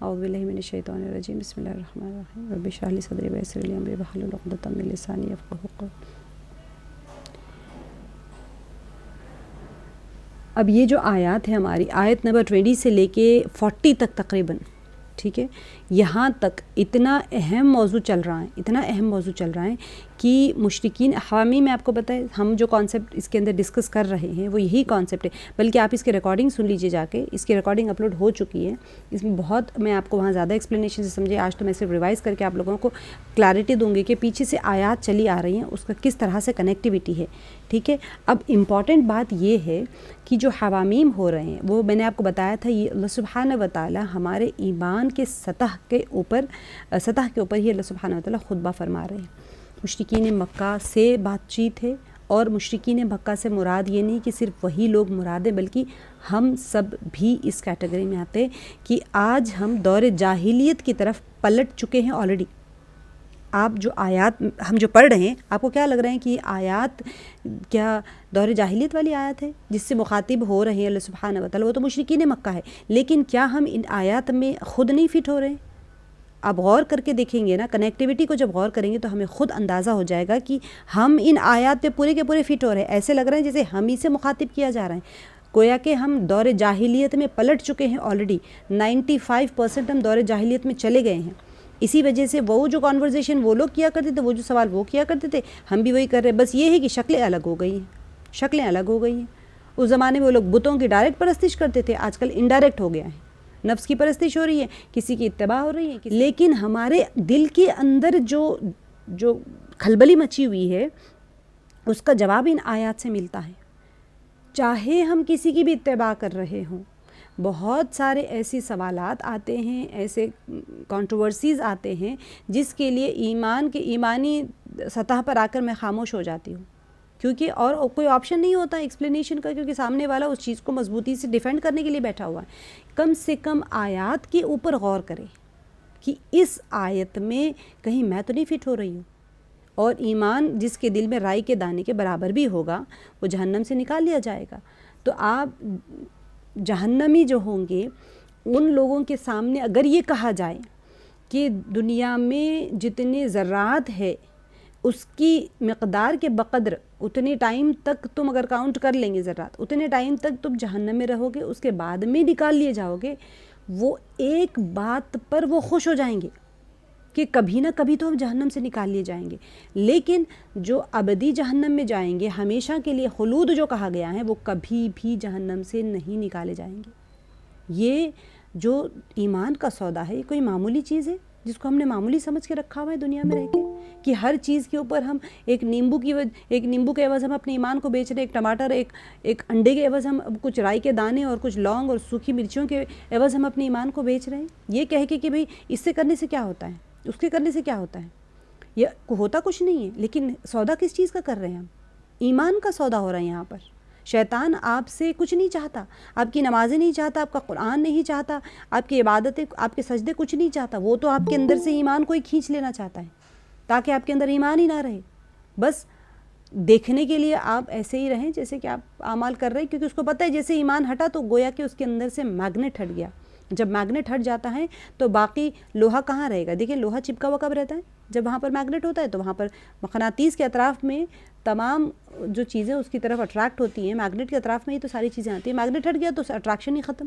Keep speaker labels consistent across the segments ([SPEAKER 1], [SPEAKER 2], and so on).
[SPEAKER 1] اعوذ باللہ من الشیطان الرجیم بسم اللہ الرحمن الرحیم رب اشرح لی صدری ویسر لی امری واحلل عقدۃ من لسانی یفقہوا قولی. اب یہ جو آیات ہے ہماری آیت نمبر 20 سے لے کے 40 تک تقریباً، ٹھیک ہے، یہاں تک اتنا اہم موضوع چل رہا ہے کہ مشرکین حوامی میں آپ کو بتائیں ہم جو کانسیپٹ اس کے اندر ڈسکس کر رہے ہیں وہ یہی کانسیپٹ ہے، بلکہ آپ اس کی ریکارڈنگ سن لیجئے جا کے، اس کی ریکارڈنگ اپلوڈ ہو چکی ہے. اس میں بہت میں آپ کو وہاں زیادہ ایکسپلینیشن سے سمجھے، آج تو میں صرف ریوائز کر کے آپ لوگوں کو کلیئرٹی دوں گی کہ پیچھے سے آیات چلی آ رہی ہیں اس کا کس طرح سے کنیکٹیوٹی ہے، ٹھیک ہے. اب امپورٹنٹ بات یہ ہے کہ جو حوامیم ہو رہے ہیں وہ میں نے آپ کو بتایا تھا، یہ اللہ سبحانہ و تعالی ہمارے ایمان کے سطح کے اوپر ہی اللہ سبحانہ و تعالی خطبہ فرما رہے ہیں. مشرکین مکہ سے بات چیت ہے، اور مشرکین مکہ سے مراد یہ نہیں کہ صرف وہی لوگ مراد ہیں، بلکہ ہم سب بھی اس کیٹیگری میں آتے ہیں کہ آج ہم دور جاہلیت کی طرف پلٹ چکے ہیں آلریڈی. آپ جو آیات ہم جو پڑھ رہے ہیں آپ کو کیا لگ رہا ہے کہ یہ آیات کیا دور جاہلیت والی آیات ہے جس سے مخاطب ہو رہے ہیں اللہ سبحانہ و تعالی؟ وہ تو مشرکین مکہ ہے، لیکن کیا ہم ان آیات میں خود نہیں فٹ ہو رہے ہیں؟ آپ غور کر کے دیکھیں گے نا، کنیکٹیوٹی کو جب غور کریں گے تو ہمیں خود اندازہ ہو جائے گا کہ ہم ان آیات پہ پورے کے پورے فٹ ہو رہے ہیں. ایسے لگ رہے ہیں جیسے ہم ہی سے مخاطب کیا جا رہا ہے، گویا کہ ہم دور جاہلیت میں پلٹ چکے ہیں آلریڈی. 95% ہم دور جاہلیت میں چلے گئے ہیں. اسی وجہ سے وہ جو کانورزیشن وہ لوگ کیا کرتے تھے، وہ جو سوال وہ کیا کرتے تھے، ہم بھی وہی کر رہے ہیں. بس یہ ہے کہ شکلیں الگ ہو گئی ہیں. اس زمانے میں وہ لوگ بتوں کی ڈائریکٹ پرستش کرتے تھے، آج کل انڈائریکٹ ہو گیا ہے، نفس کی پرستش ہو رہی ہے، کسی کی اتباع ہو رہی ہے. لیکن ہمارے دل کے اندر جو کھلبلی مچی ہوئی ہے اس کا جواب ان آیات سے ملتا ہے. چاہے ہم کسی کی بھی اتباع کر رہے ہوں، بہت سارے ایسی سوالات آتے ہیں، ایسے کنٹروورسیز آتے ہیں جس کے لیے ایمانی سطح پر آ کر میں خاموش ہو جاتی ہوں، کیونکہ اور کوئی آپشن نہیں ہوتا ایکسپلینیشن کا، کیونکہ سامنے والا اس چیز کو مضبوطی سے ڈیفینڈ کرنے کے لیے بیٹھا ہوا ہے. کم سے کم آیات کے اوپر غور کریں کہ اس آیت میں کہیں میں تو نہیں فٹ ہو رہی ہوں. اور ایمان جس کے دل میں رائی کے دانے کے برابر بھی ہوگا وہ جہنم سے نکال لیا جائے گا. تو آپ جہنمی جو ہوں گے ان لوگوں کے سامنے اگر یہ کہا جائے کہ دنیا میں جتنے ذرات ہے اس کی مقدار کے بقدر اتنے ٹائم تک تم اگر کاؤنٹ کر لیں گے ذرات، اتنے ٹائم تک تم جہنم میں رہو گے، اس کے بعد میں نکال لیے جاؤ گے، وہ ایک بات پر وہ خوش ہو جائیں گے کہ کبھی نہ کبھی تو ہم جہنم سے نکال لیے جائیں گے. لیکن جو ابدی جہنم میں جائیں گے، ہمیشہ کے لیے خلود جو کہا گیا ہے، وہ کبھی بھی جہنم سے نہیں نکالے جائیں گے. یہ جو ایمان کا سودا ہے یہ کوئی معمولی چیز ہے جس کو ہم نے معمولی سمجھ کے رکھا ہوا ہے دنیا میں رہ کے، کہ ہر چیز کے اوپر ہم ایک نیمبو کے عوض ہم اپنے ایمان کو بیچ رہے ہیں، ایک ٹماٹر ایک انڈے کے عوض ہم کچھ رائی کے دانے اور کچھ لونگ اور سوکھی مرچوں کے عوض ہم اپنے ایمان کو بیچ رہے ہیں، یہ کہہ کے کہ بھئی اس سے کرنے سے کیا ہوتا ہے، اس کے کرنے سے کیا ہوتا ہے. یہ ہوتا کچھ نہیں ہے، لیکن سودا کس چیز کا کر رہے ہیں ہم؟ ایمان کا سودا ہو رہا ہے یہاں پر. شیطان آپ سے کچھ نہیں چاہتا، آپ کی نمازیں نہیں چاہتا، آپ کا قرآن نہیں چاہتا، آپ کی عبادتیں، آپ کے سجدے کچھ نہیں چاہتا. وہ تو آپ کے اندر سے ایمان کو ہی کھینچ لینا چاہتا ہے تاکہ آپ کے اندر ایمان ہی نہ رہے. بس دیکھنے کے لیے آپ ایسے ہی رہیں جیسے کہ آپ اعمال کر رہے ہیں، کیونکہ اس کو پتہ ہے جیسے ایمان ہٹا تو گویا کہ اس کے اندر سے میگنیٹ ہٹ گیا. جب میگنیٹ ہٹ جاتا ہے تو باقی لوہا کہاں رہے گا؟ دیکھیں لوہا چپکا ہوا کب رہتا ہے؟ جب وہاں پر میگنیٹ ہوتا ہے تو وہاں پر مقناطیس کے اطراف میں تمام جو چیزیں اس کی طرف اٹریکٹ ہوتی ہیں، میگنیٹ کے اطراف میں ہی تو ساری چیزیں آتی ہیں. میگنیٹ ہٹ گیا تو اٹریکشن ہی ختم.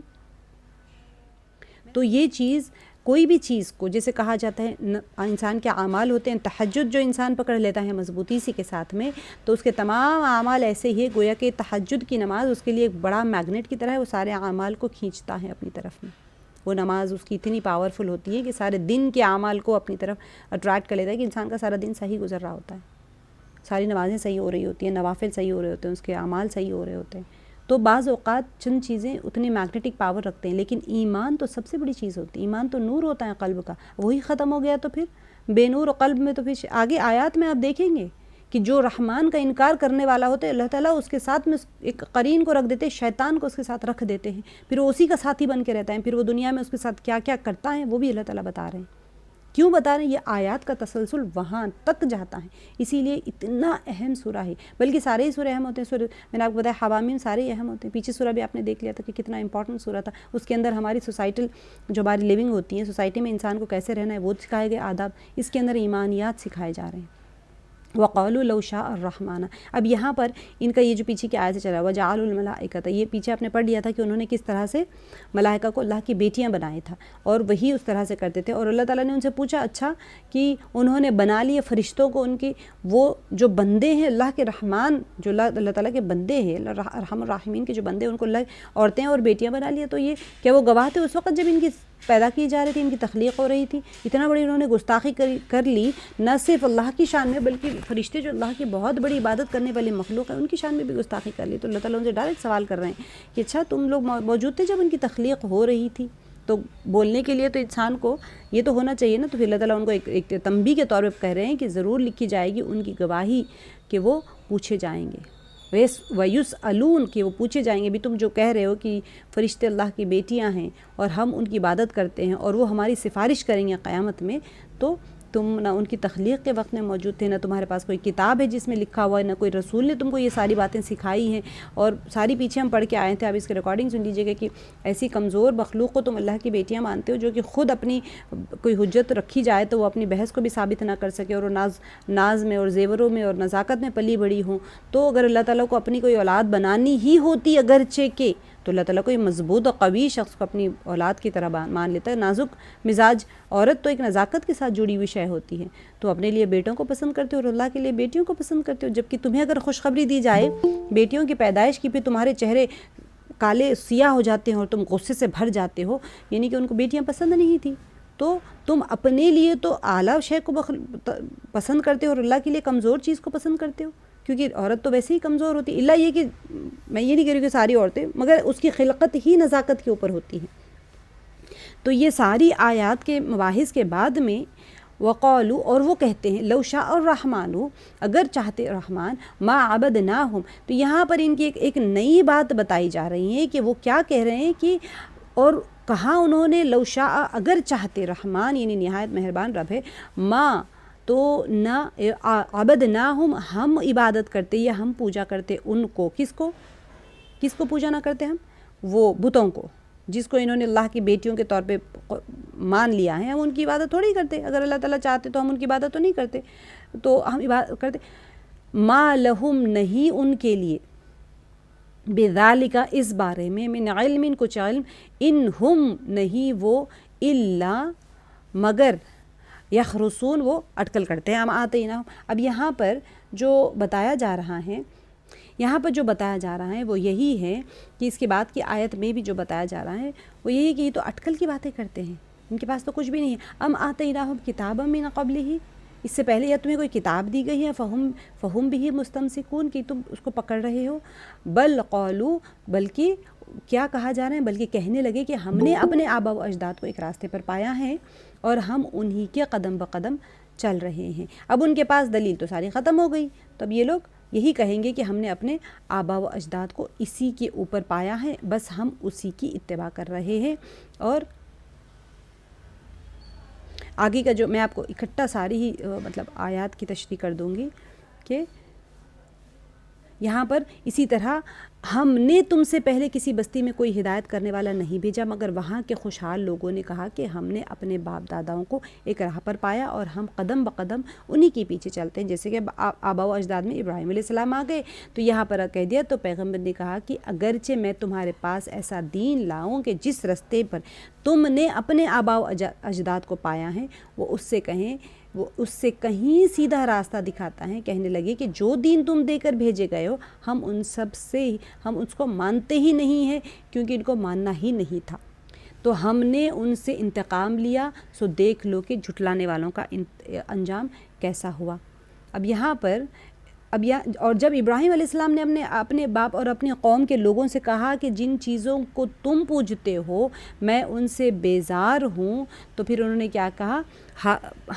[SPEAKER 1] تو یہ چیز کوئی بھی چیز کو جیسے کہا جاتا ہے انسان کے اعمال ہوتے ہیں، تہجد جو انسان پکڑ لیتا ہے مضبوطی سی کے ساتھ میں تو اس کے تمام اعمال ایسے ہی گویا کہ تہجد کی نماز اس کے لیے ایک بڑا میگنیٹ کی طرح ہے، وہ سارے اعمال کو کھینچتا ہے اپنی طرف میں. وہ نماز اس کی اتنی پاورفل ہوتی ہے کہ سارے دن کے اعمال کو اپنی طرف اٹریکٹ کر لیتا ہے، کہ انسان کا سارا دن صحیح گزر رہا ہوتا ہے، ساری نمازیں صحیح ہو رہی ہوتی ہیں، نوافل صحیح ہو رہے ہوتے ہیں، اس کے اعمال صحیح ہو رہے ہوتے ہیں. تو بعض اوقات چند چیزیں اتنی میگنیٹک پاور رکھتے ہیں، لیکن ایمان تو سب سے بڑی چیز ہوتی ہے. ایمان تو نور ہوتا ہے قلب کا، وہی ختم ہو گیا تو پھر بے نور و قلب میں تو پھر آگے آیات میں آپ دیکھیں گے کہ جو رحمان کا انکار کرنے والا ہوتا ہے اللہ تعالیٰ اس کے ساتھ میں ایک قرین کو رکھ دیتے ہیں، شیطان کو اس کے ساتھ رکھ دیتے ہیں، پھر وہ اسی کا ساتھی بن کے رہتا ہے. پھر وہ دنیا میں اس کے ساتھ کیا کیا کرتا ہے وہ بھی اللہ تعالیٰ بتا رہے ہیں. کیوں بتا رہے ہیں؟ یہ آیات کا تسلسل وہاں تک جاتا ہے، اسی لیے اتنا اہم سورہ ہے، بلکہ سارے ہی سورہ اہم ہوتے ہیں۔ سورہ میں نے آپ کو بتایا حوامیم سارے ہی اہم ہوتے ہیں، پیچھے سورہ بھی آپ نے دیکھ لیا تھا کہ کتنا امپورٹنٹ سورہ تھا، اس کے اندر ہماری سوسائٹل جو ہماری لیونگ ہوتی ہیں، سوسائٹی میں انسان کو کیسے رہنا ہے وہ سکھائے گئے آداب، اس کے اندر ایمانیات سکھائے جا رہے ہیں۔ وقالوا لو شاء الرحمن، اب یہاں پر ان کا یہ جو پیچھے کی آیت سے چلا ہے وجعلوا الملائکۃ، یہ پیچھے آپ نے پڑھ لیا تھا کہ انہوں نے کس طرح سے ملائکہ کو اللہ کی بیٹیاں بنایا تھا، اور وہی اس طرح سے کرتے تھے، اور اللہ تعالیٰ نے ان سے پوچھا اچھا کہ انہوں نے بنا لیے فرشتوں کو، ان کی وہ جو بندے ہیں اللہ کے رحمان، جو اللہ تعالیٰ کے بندے ہیں، ارحم الراحمین کے جو بندے ہیں، ان کو اللہ عورتیں اور بیٹیاں بنا لیا، تو یہ کیا وہ گواہ تھے اس وقت جب ان کی پیدا کی جا رہی تھی، ان کی تخلیق ہو رہی تھی؟ اتنا بڑی انہوں نے گستاخی کر لی، نہ صرف اللہ کی شان میں بلکہ فرشتے جو اللہ کی بہت بڑی عبادت کرنے والی مخلوق ہے ان کی شان میں بھی گستاخی کر لی۔ تو اللہ تعالیٰ ان سے ڈائریکٹ سوال کر رہے ہیں کہ اچھا تم لوگ موجود تھے جب ان کی تخلیق ہو رہی تھی؟ تو بولنے کے لیے تو انسان کو یہ تو ہونا چاہیے نا، تو پھر اللہ تعالیٰ ان کو ایک تنبیہ کے طور پہ کہہ رہے ہیں کہ ضرور لکھی جائے گی ان کی گواہی کہ وہ پوچھے جائیں گے، وَيُسْأَلُونَ کہ وہ پوچھے جائیں گے بھی تم جو کہہ رہے ہو کہ فرشتے اللہ کی بیٹیاں ہیں اور ہم ان کی عبادت کرتے ہیں اور وہ ہماری سفارش کریں گے قیامت میں، تو تم نہ ان کی تخلیق کے وقت میں موجود تھے، نہ تمہارے پاس کوئی کتاب ہے جس میں لکھا ہوا ہے، نہ کوئی رسول نے تم کو یہ ساری باتیں سکھائی ہیں، اور ساری پیچھے ہم پڑھ کے آئے تھے، آپ اس کی ریکارڈنگ سن لیجیے گا کہ ایسی کمزور مخلوق کو تم اللہ کی بیٹیاں مانتے ہو جو کہ خود اپنی کوئی حجت رکھی جائے تو وہ اپنی بحث کو بھی ثابت نہ کر سکے، اور وہ ناز میں اور زیوروں میں اور نزاکت میں پلی بڑی ہوں۔ تو اگر اللہ تعالیٰ کو اپنی کوئی اولاد بنانی ہی ہوتی اگرچہ کہ، تو اللہ تعالیٰ کو یہ مضبوط اور قوی شخص کو اپنی اولاد کی طرح مان لیتا ہے۔ نازک مزاج عورت تو ایک نزاکت کے ساتھ جڑی ہوئی شے ہوتی ہے، تو اپنے لیے بیٹوں کو پسند کرتے ہو اور اللہ کے لیے بیٹیوں کو پسند کرتے ہو، جبکہ تمہیں اگر خوشخبری دی جائے بیٹیوں کی پیدائش کی، پھر تمہارے چہرے کالے سیاہ ہو جاتے ہیں اور تم غصے سے بھر جاتے ہو، یعنی کہ ان کو بیٹیاں پسند نہیں تھی، تو تم اپنے لیے تو اعلیٰ شے کو پسند کرتے ہو اور اللہ کے لیے کمزور چیز کو پسند کرتے ہو، کیونکہ عورت تو ویسے ہی کمزور ہوتی ہے، اللہ یہ کہ میں یہ نہیں کہہ رہی کہ ساری عورتیں، مگر اس کی خلقت ہی نزاکت کے اوپر ہوتی ہے۔ تو یہ ساری آیات کے مباحث کے بعد میں وقالو، اور وہ کہتے ہیں لو شاء الرحمن، اگر چاہتے رحمان ما عبدناہم، تو یہاں پر ان کی ایک نئی بات بتائی جا رہی ہے کہ وہ کیا کہہ رہے ہیں کہ، اور کہا انہوں نے لو شاء اگر چاہتے رحمان، یعنی نہایت مہربان رب ہے، ما تو نہ عبدناہم ہم عبادت کرتے یا ہم پوجا کرتے ان کو، کس کو پوجا نہ کرتے ہم؟ وہ بتوں کو، جس کو انہوں نے اللہ کی بیٹیوں کے طور پہ مان لیا ہے، ہم ان کی عبادت تھوڑی کرتے، اگر اللہ تعالیٰ چاہتے تو ہم ان کی عبادت تو نہیں کرتے، تو ہم عبادت کرتے۔ ما لہم نہیں ان کے لیے، بذالک اس بارے میں، من علم کچھ علم، ان ہم نہیں وہ، الا مگر، یخرسون وہ اٹکل کرتے ہیں، ہم آتے ہی نہ۔ اب یہاں پر جو بتایا جا رہا ہے، وہ یہی ہے کہ اس کے بعد کی آیت میں بھی جو بتایا جا رہا ہے وہ یہی کہ یہ تو اٹکل کی باتیں کرتے ہیں، ان کے پاس تو کچھ بھی نہیں ہے۔ ام آتیناہم کتابا من قبلہ، اس سے پہلے یا تمہیں کوئی کتاب دی گئی ہے، فہم بھی مستمسکون، کہ تم اس کو پکڑ رہے ہو، بل قالو، بلکہ کیا کہا جا رہا ہے، بلکہ کہنے لگے کہ ہم نے اپنے آبا و اجداد کو ایک راستے پر پایا ہے اور ہم انہی کے قدم بقدم چل رہے ہیں۔ اب ان کے پاس دلیل تو ساری ختم ہو گئی، تو اب یہ لوگ یہی کہیں گے کہ ہم نے اپنے آبا و اجداد کو اسی کے اوپر پایا ہے، بس ہم اسی کی اتباع کر رہے ہیں۔ اور آگے کا جو میں آپ کو اکٹھا ساری ہی مطلب آیات کی تشریح کر دوں گی کہ یہاں پر اسی طرح ہم نے تم سے پہلے کسی بستی میں کوئی ہدایت کرنے والا نہیں بھیجا، مگر وہاں کے خوشحال لوگوں نے کہا کہ ہم نے اپنے باپ داداؤں کو ایک راہ پر پایا اور ہم قدم بقدم انہی کے پیچھے چلتے ہیں۔ جیسے کہ آبا و اجداد میں ابراہیم علیہ السلام آ گئے تو یہاں پر کہہ دیا، تو پیغمبر نے کہا کہ اگرچہ میں تمہارے پاس ایسا دین لاؤں کہ جس رستے پر تم نے اپنے آبا و اجداد کو پایا ہے، وہ اس سے کہیں سیدھا راستہ دکھاتا ہے، کہنے لگے کہ جو دین تم دے کر بھیجے گئے ہو ہم اس کو مانتے ہی نہیں ہیں، کیونکہ ان کو ماننا ہی نہیں تھا، تو ہم نے ان سے انتقام لیا، سو دیکھ لو کہ جھٹلانے والوں کا انجام کیسا ہوا۔ اب یہاں پر اور جب ابراہیم علیہ السلام نے اپنے باپ اور اپنی قوم کے لوگوں سے کہا کہ جن چیزوں کو تم پوجتے ہو میں ان سے بیزار ہوں، تو پھر انہوں نے کیا کہا،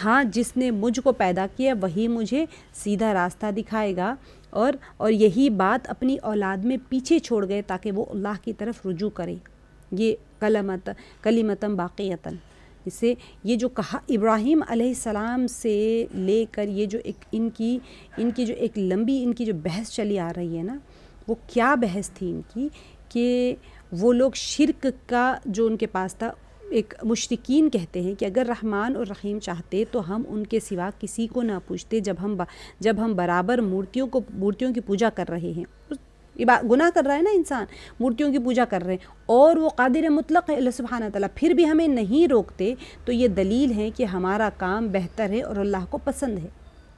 [SPEAKER 1] ہاں جس نے مجھ کو پیدا کیا وہی مجھے سیدھا راستہ دکھائے گا، اور یہی بات اپنی اولاد میں پیچھے چھوڑ گئے تاکہ وہ اللہ کی طرف رجوع کرے۔ یہ کلمتم باقیتاً، جسے یہ جو کہا ابراہیم علیہ السلام سے لے کر یہ جو ایک ان کی جو ایک لمبی ان کی جو بحث چلی آ رہی ہے نا، وہ کیا بحث تھی ان کی کہ وہ لوگ شرک کا جو ان کے پاس تھا، ایک مشرکین کہتے ہیں کہ اگر رحمان اور رحیم چاہتے تو ہم ان کے سوا کسی کو نہ پوچھتے جب ہم برابر مورتیوں کی پوجا کر رہے ہیں. گناہ کر رہا ہے نا انسان، مورتیوں کی پوجا کر رہے ہیں، اور وہ قادر مطلق ہے اللہ سبحانہ تعالیٰ، پھر بھی ہمیں نہیں روکتے، تو یہ دلیل ہے کہ ہمارا کام بہتر ہے اور اللہ کو پسند ہے.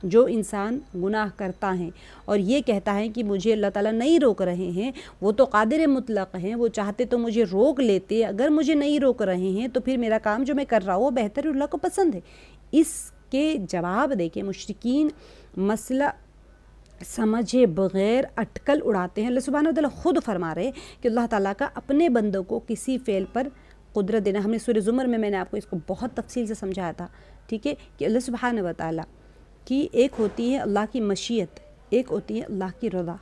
[SPEAKER 1] جو انسان گناہ کرتا ہے اور یہ کہتا ہے کہ مجھے اللہ تعالیٰ نہیں روک رہے ہیں، وہ تو قادر مطلق ہیں، وہ چاہتے تو مجھے روک لیتے، اگر مجھے نہیں روک رہے ہیں تو پھر میرا کام جو میں کر رہا ہوں وہ بہتر ہے، اللہ کو پسند ہے. اس کے جواب دے کے مشرکین مسئلہ سمجھے بغیر اٹکل اڑاتے ہیں. اللہ سبحانہ وتعالیٰ خود فرما رہے کہ اللہ تعالیٰ کا اپنے بندوں کو کسی فعل پر قدرت دینا. ہم نے سورہ زمر میں نے آپ کو اس کو بہت تفصیل سے سمجھایا تھا، ٹھیک ہے، کہ اللہ سبحانہ وتعالیٰ کی ایک ہوتی ہے اللہ کی مشیت، ایک ہوتی ہے اللہ کی رضا،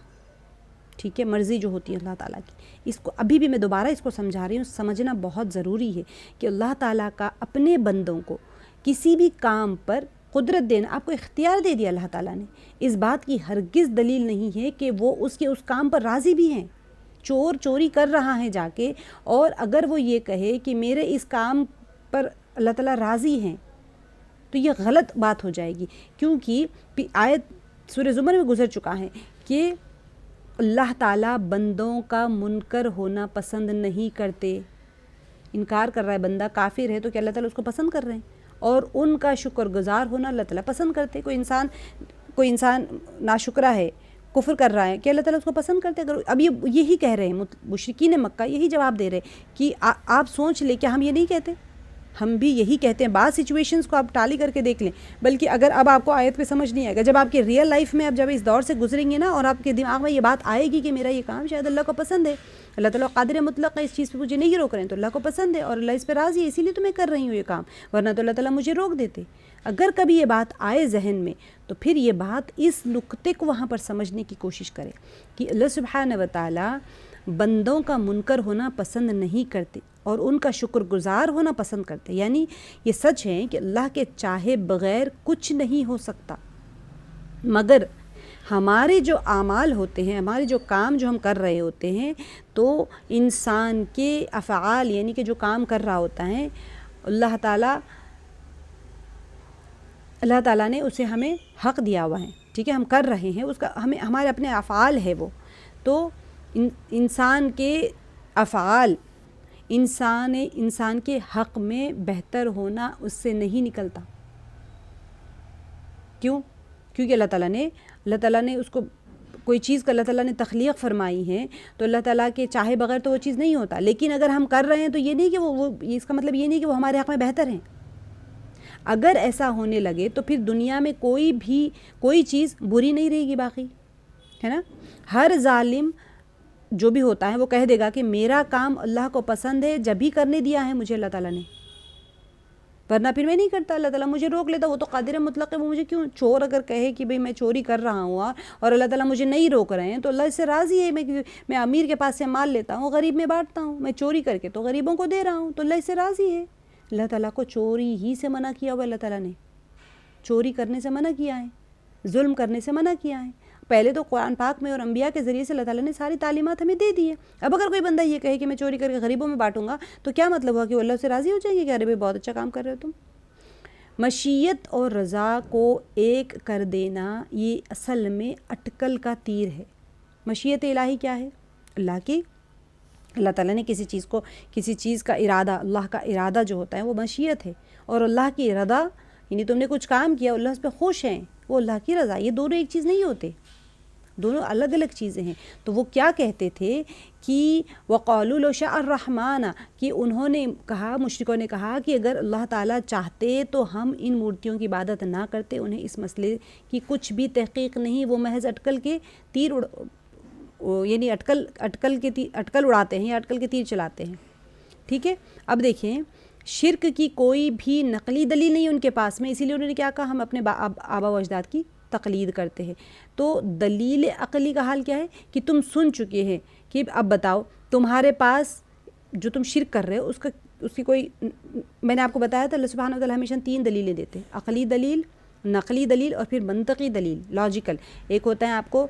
[SPEAKER 1] ٹھیک ہے، مرضی جو ہوتی ہے اللہ تعالیٰ کی. اس کو ابھی بھی میں دوبارہ اس کو سمجھا رہی ہوں، سمجھنا بہت ضروری ہے کہ اللہ تعالیٰ کا اپنے بندوں کو کسی بھی کام پر قدرت دینا، آپ کو اختیار دے دیا اللہ تعالیٰ نے. اس بات کی ہرگز دلیل نہیں ہے کہ وہ اس کام پر راضی بھی ہیں. چور چوری کر رہا ہے جا کے، اور اگر وہ یہ کہے کہ میرے اس کام پر اللہ تعالیٰ راضی ہیں، تو یہ غلط بات ہو جائے گی، کیونکہ آیت سورہ زمر میں گزر چکا ہے کہ اللہ تعالیٰ بندوں کا منکر ہونا پسند نہیں کرتے. انکار کر رہا ہے بندہ، کافر ہے، تو کہ اللہ تعالیٰ اس کو پسند کر رہے ہیں، اور ان کا شکر گزار ہونا اللہ تعالیٰ پسند کرتے. کوئی انسان ناشکرہ ہے، کفر کر رہا ہے، کہ اللہ تعالیٰ اس کو پسند کرتے. اگر اب یہی کہہ رہے ہیں مشرکین مکہ، یہی جواب دے رہے کہ آپ سوچ لیں، کیا ہم یہ نہیں کہتے؟ ہم بھی یہی کہتے ہیں. بعض سچویشنز کو آپ ٹالی کر کے دیکھ لیں، بلکہ اگر اب آپ کو آیت پہ سمجھ نہیں آئے گا، جب آپ کے ریئل لائف میں اب جب اس دور سے گزریں گے نا، اور آپ کے دماغ میں یہ بات آئے گی کہ میرا یہ کام شاید اللہ کو پسند ہے، اللہ تعالیٰ قادر مطلق ہے، اس چیز پہ مجھے نہیں روک رہے ہیں، تو اللہ کو پسند ہے اور اللہ اس پہ راضی ہے، اسی لیے تو میں کر رہی ہوں یہ کام، ورنہ تو اللہ تعالیٰ مجھے روک دیتے. اگر کبھی یہ بات آئے ذہن میں، تو پھر یہ بات اس نقطے کو وہاں پر سمجھنے کی کوشش کرے کہ اللہ سبحانہ وتعالیٰ بندوں کا منکر ہونا پسند نہیں کرتے اور ان کا شکر گزار ہونا پسند کرتے. یعنی یہ سچ ہے کہ اللہ کے چاہے بغیر کچھ نہیں ہو سکتا، مگر ہمارے جو اعمال ہوتے ہیں، ہمارے جو کام جو ہم کر رہے ہوتے ہیں، تو انسان کے افعال، یعنی کہ جو کام کر رہا ہوتا ہے، اللہ تعالیٰ نے اسے ہمیں حق دیا ہوا ہے، ٹھیک ہے، ہم کر رہے ہیں، اس کا ہمارے اپنے افعال ہے وہ. تو انسان کے افعال انسان کے حق میں بہتر ہونا اس سے نہیں نکلتا. کیونکہ اللہ تعالیٰ نے اس کو کوئی چیز کا اللہ تعالیٰ نے تخلیق فرمائی ہے، تو اللہ تعالیٰ کے چاہے بغیر تو وہ چیز نہیں ہوتا. لیکن اگر ہم کر رہے ہیں تو یہ نہیں کہ وہ اس کا مطلب یہ نہیں کہ وہ ہمارے حق میں بہتر ہیں. اگر ایسا ہونے لگے تو پھر دنیا میں کوئی چیز بری نہیں رہے گی باقی، ہے نا. ہر ظالم جو بھی ہوتا ہے وہ کہہ دے گا کہ میرا کام اللہ کو پسند ہے، جب ہی کرنے دیا ہے مجھے اللہ تعالیٰ نے، ورنہ پھر میں نہیں کرتا. اللہ تعالیٰ مجھے روک لیتا، وہ تو قادر مطلق ہے، وہ مجھے کیوں. چور اگر کہے کہ بھئی میں چوری کر رہا ہوں اور اللہ تعالیٰ مجھے نہیں روک رہے ہیں، تو اللہ اس سے راضی ہے. میں امیر کے پاس سے مال لیتا ہوں، غریب میں بانٹتا ہوں، میں چوری کر کے تو غریبوں کو دے رہا ہوں، تو اللہ اس سے راضی ہے. اللہ تعالیٰ کو چوری ہی سے منع کیا ہوا، اللہ تعالیٰ نے چوری کرنے سے منع کیا ہے، ظلم کرنے سے منع کیا ہے. پہلے تو قرآن پاک میں اور انبیاء کے ذریعے سے اللہ تعالیٰ نے ساری تعلیمات ہمیں دے دی ہے. اب اگر کوئی بندہ یہ کہے کہ میں چوری کر کے غریبوں میں بانٹوں گا، تو کیا مطلب ہوا کہ وہ اللہ سے راضی ہو جائیں گے کہ ارے بھائی بہت اچھا کام کر رہے ہو تم. مشیت اور رضا کو ایک کر دینا یہ اصل میں اٹکل کا تیر ہے. مشیت الہی کیا ہے؟ اللہ تعالیٰ نے کسی چیز کا ارادہ، اللہ کا ارادہ جو ہوتا ہے وہ مشیت ہے، اور اللہ کی رضا یعنی تم نے کچھ کام کیا اللہ اس پہ خوش ہیں، وہ اللہ کی رضا. یہ دونوں ایک چیز نہیں ہوتے، دونوں الگ الگ چیزیں ہیں. تو وہ کیا کہتے تھے کہ وَقَالُوا لَوْ شَاءَ الرَّحْمَنُ، کہ انہوں نے کہا، مشرکوں نے کہا کہ اگر اللہ تعالیٰ چاہتے تو ہم ان مورتیوں کی عبادت نہ کرتے. انہیں اس مسئلے کی کچھ بھی تحقیق نہیں، وہ محض اٹکل کے تیر یعنی اٹکل اڑاتے ہیں یا اٹکل کے تیر چلاتے ہیں. ٹھیک ہے. اب دیکھیں، شرک کی کوئی بھی نقلی دلیل نہیں ان کے پاس میں، اسی لیے انہوں نے کیا کہا، ہم اپنے آبا و اجداد کی تقلید کرتے ہیں. تو دلیل عقلی کا حال کیا ہے کہ تم سن چکے ہیں کہ اب بتاؤ تمہارے پاس جو تم شرک کر رہے ہو اس کی کوئی، میں نے آپ کو بتایا تھا اللہ سبحانہ وتعالی ہمیشہ 3 دلیلیں دیتے ہیں، عقلی دلیل، نقلی دلیل اور پھر منطقی دلیل، لاجیکل. ایک ہوتا ہے آپ کو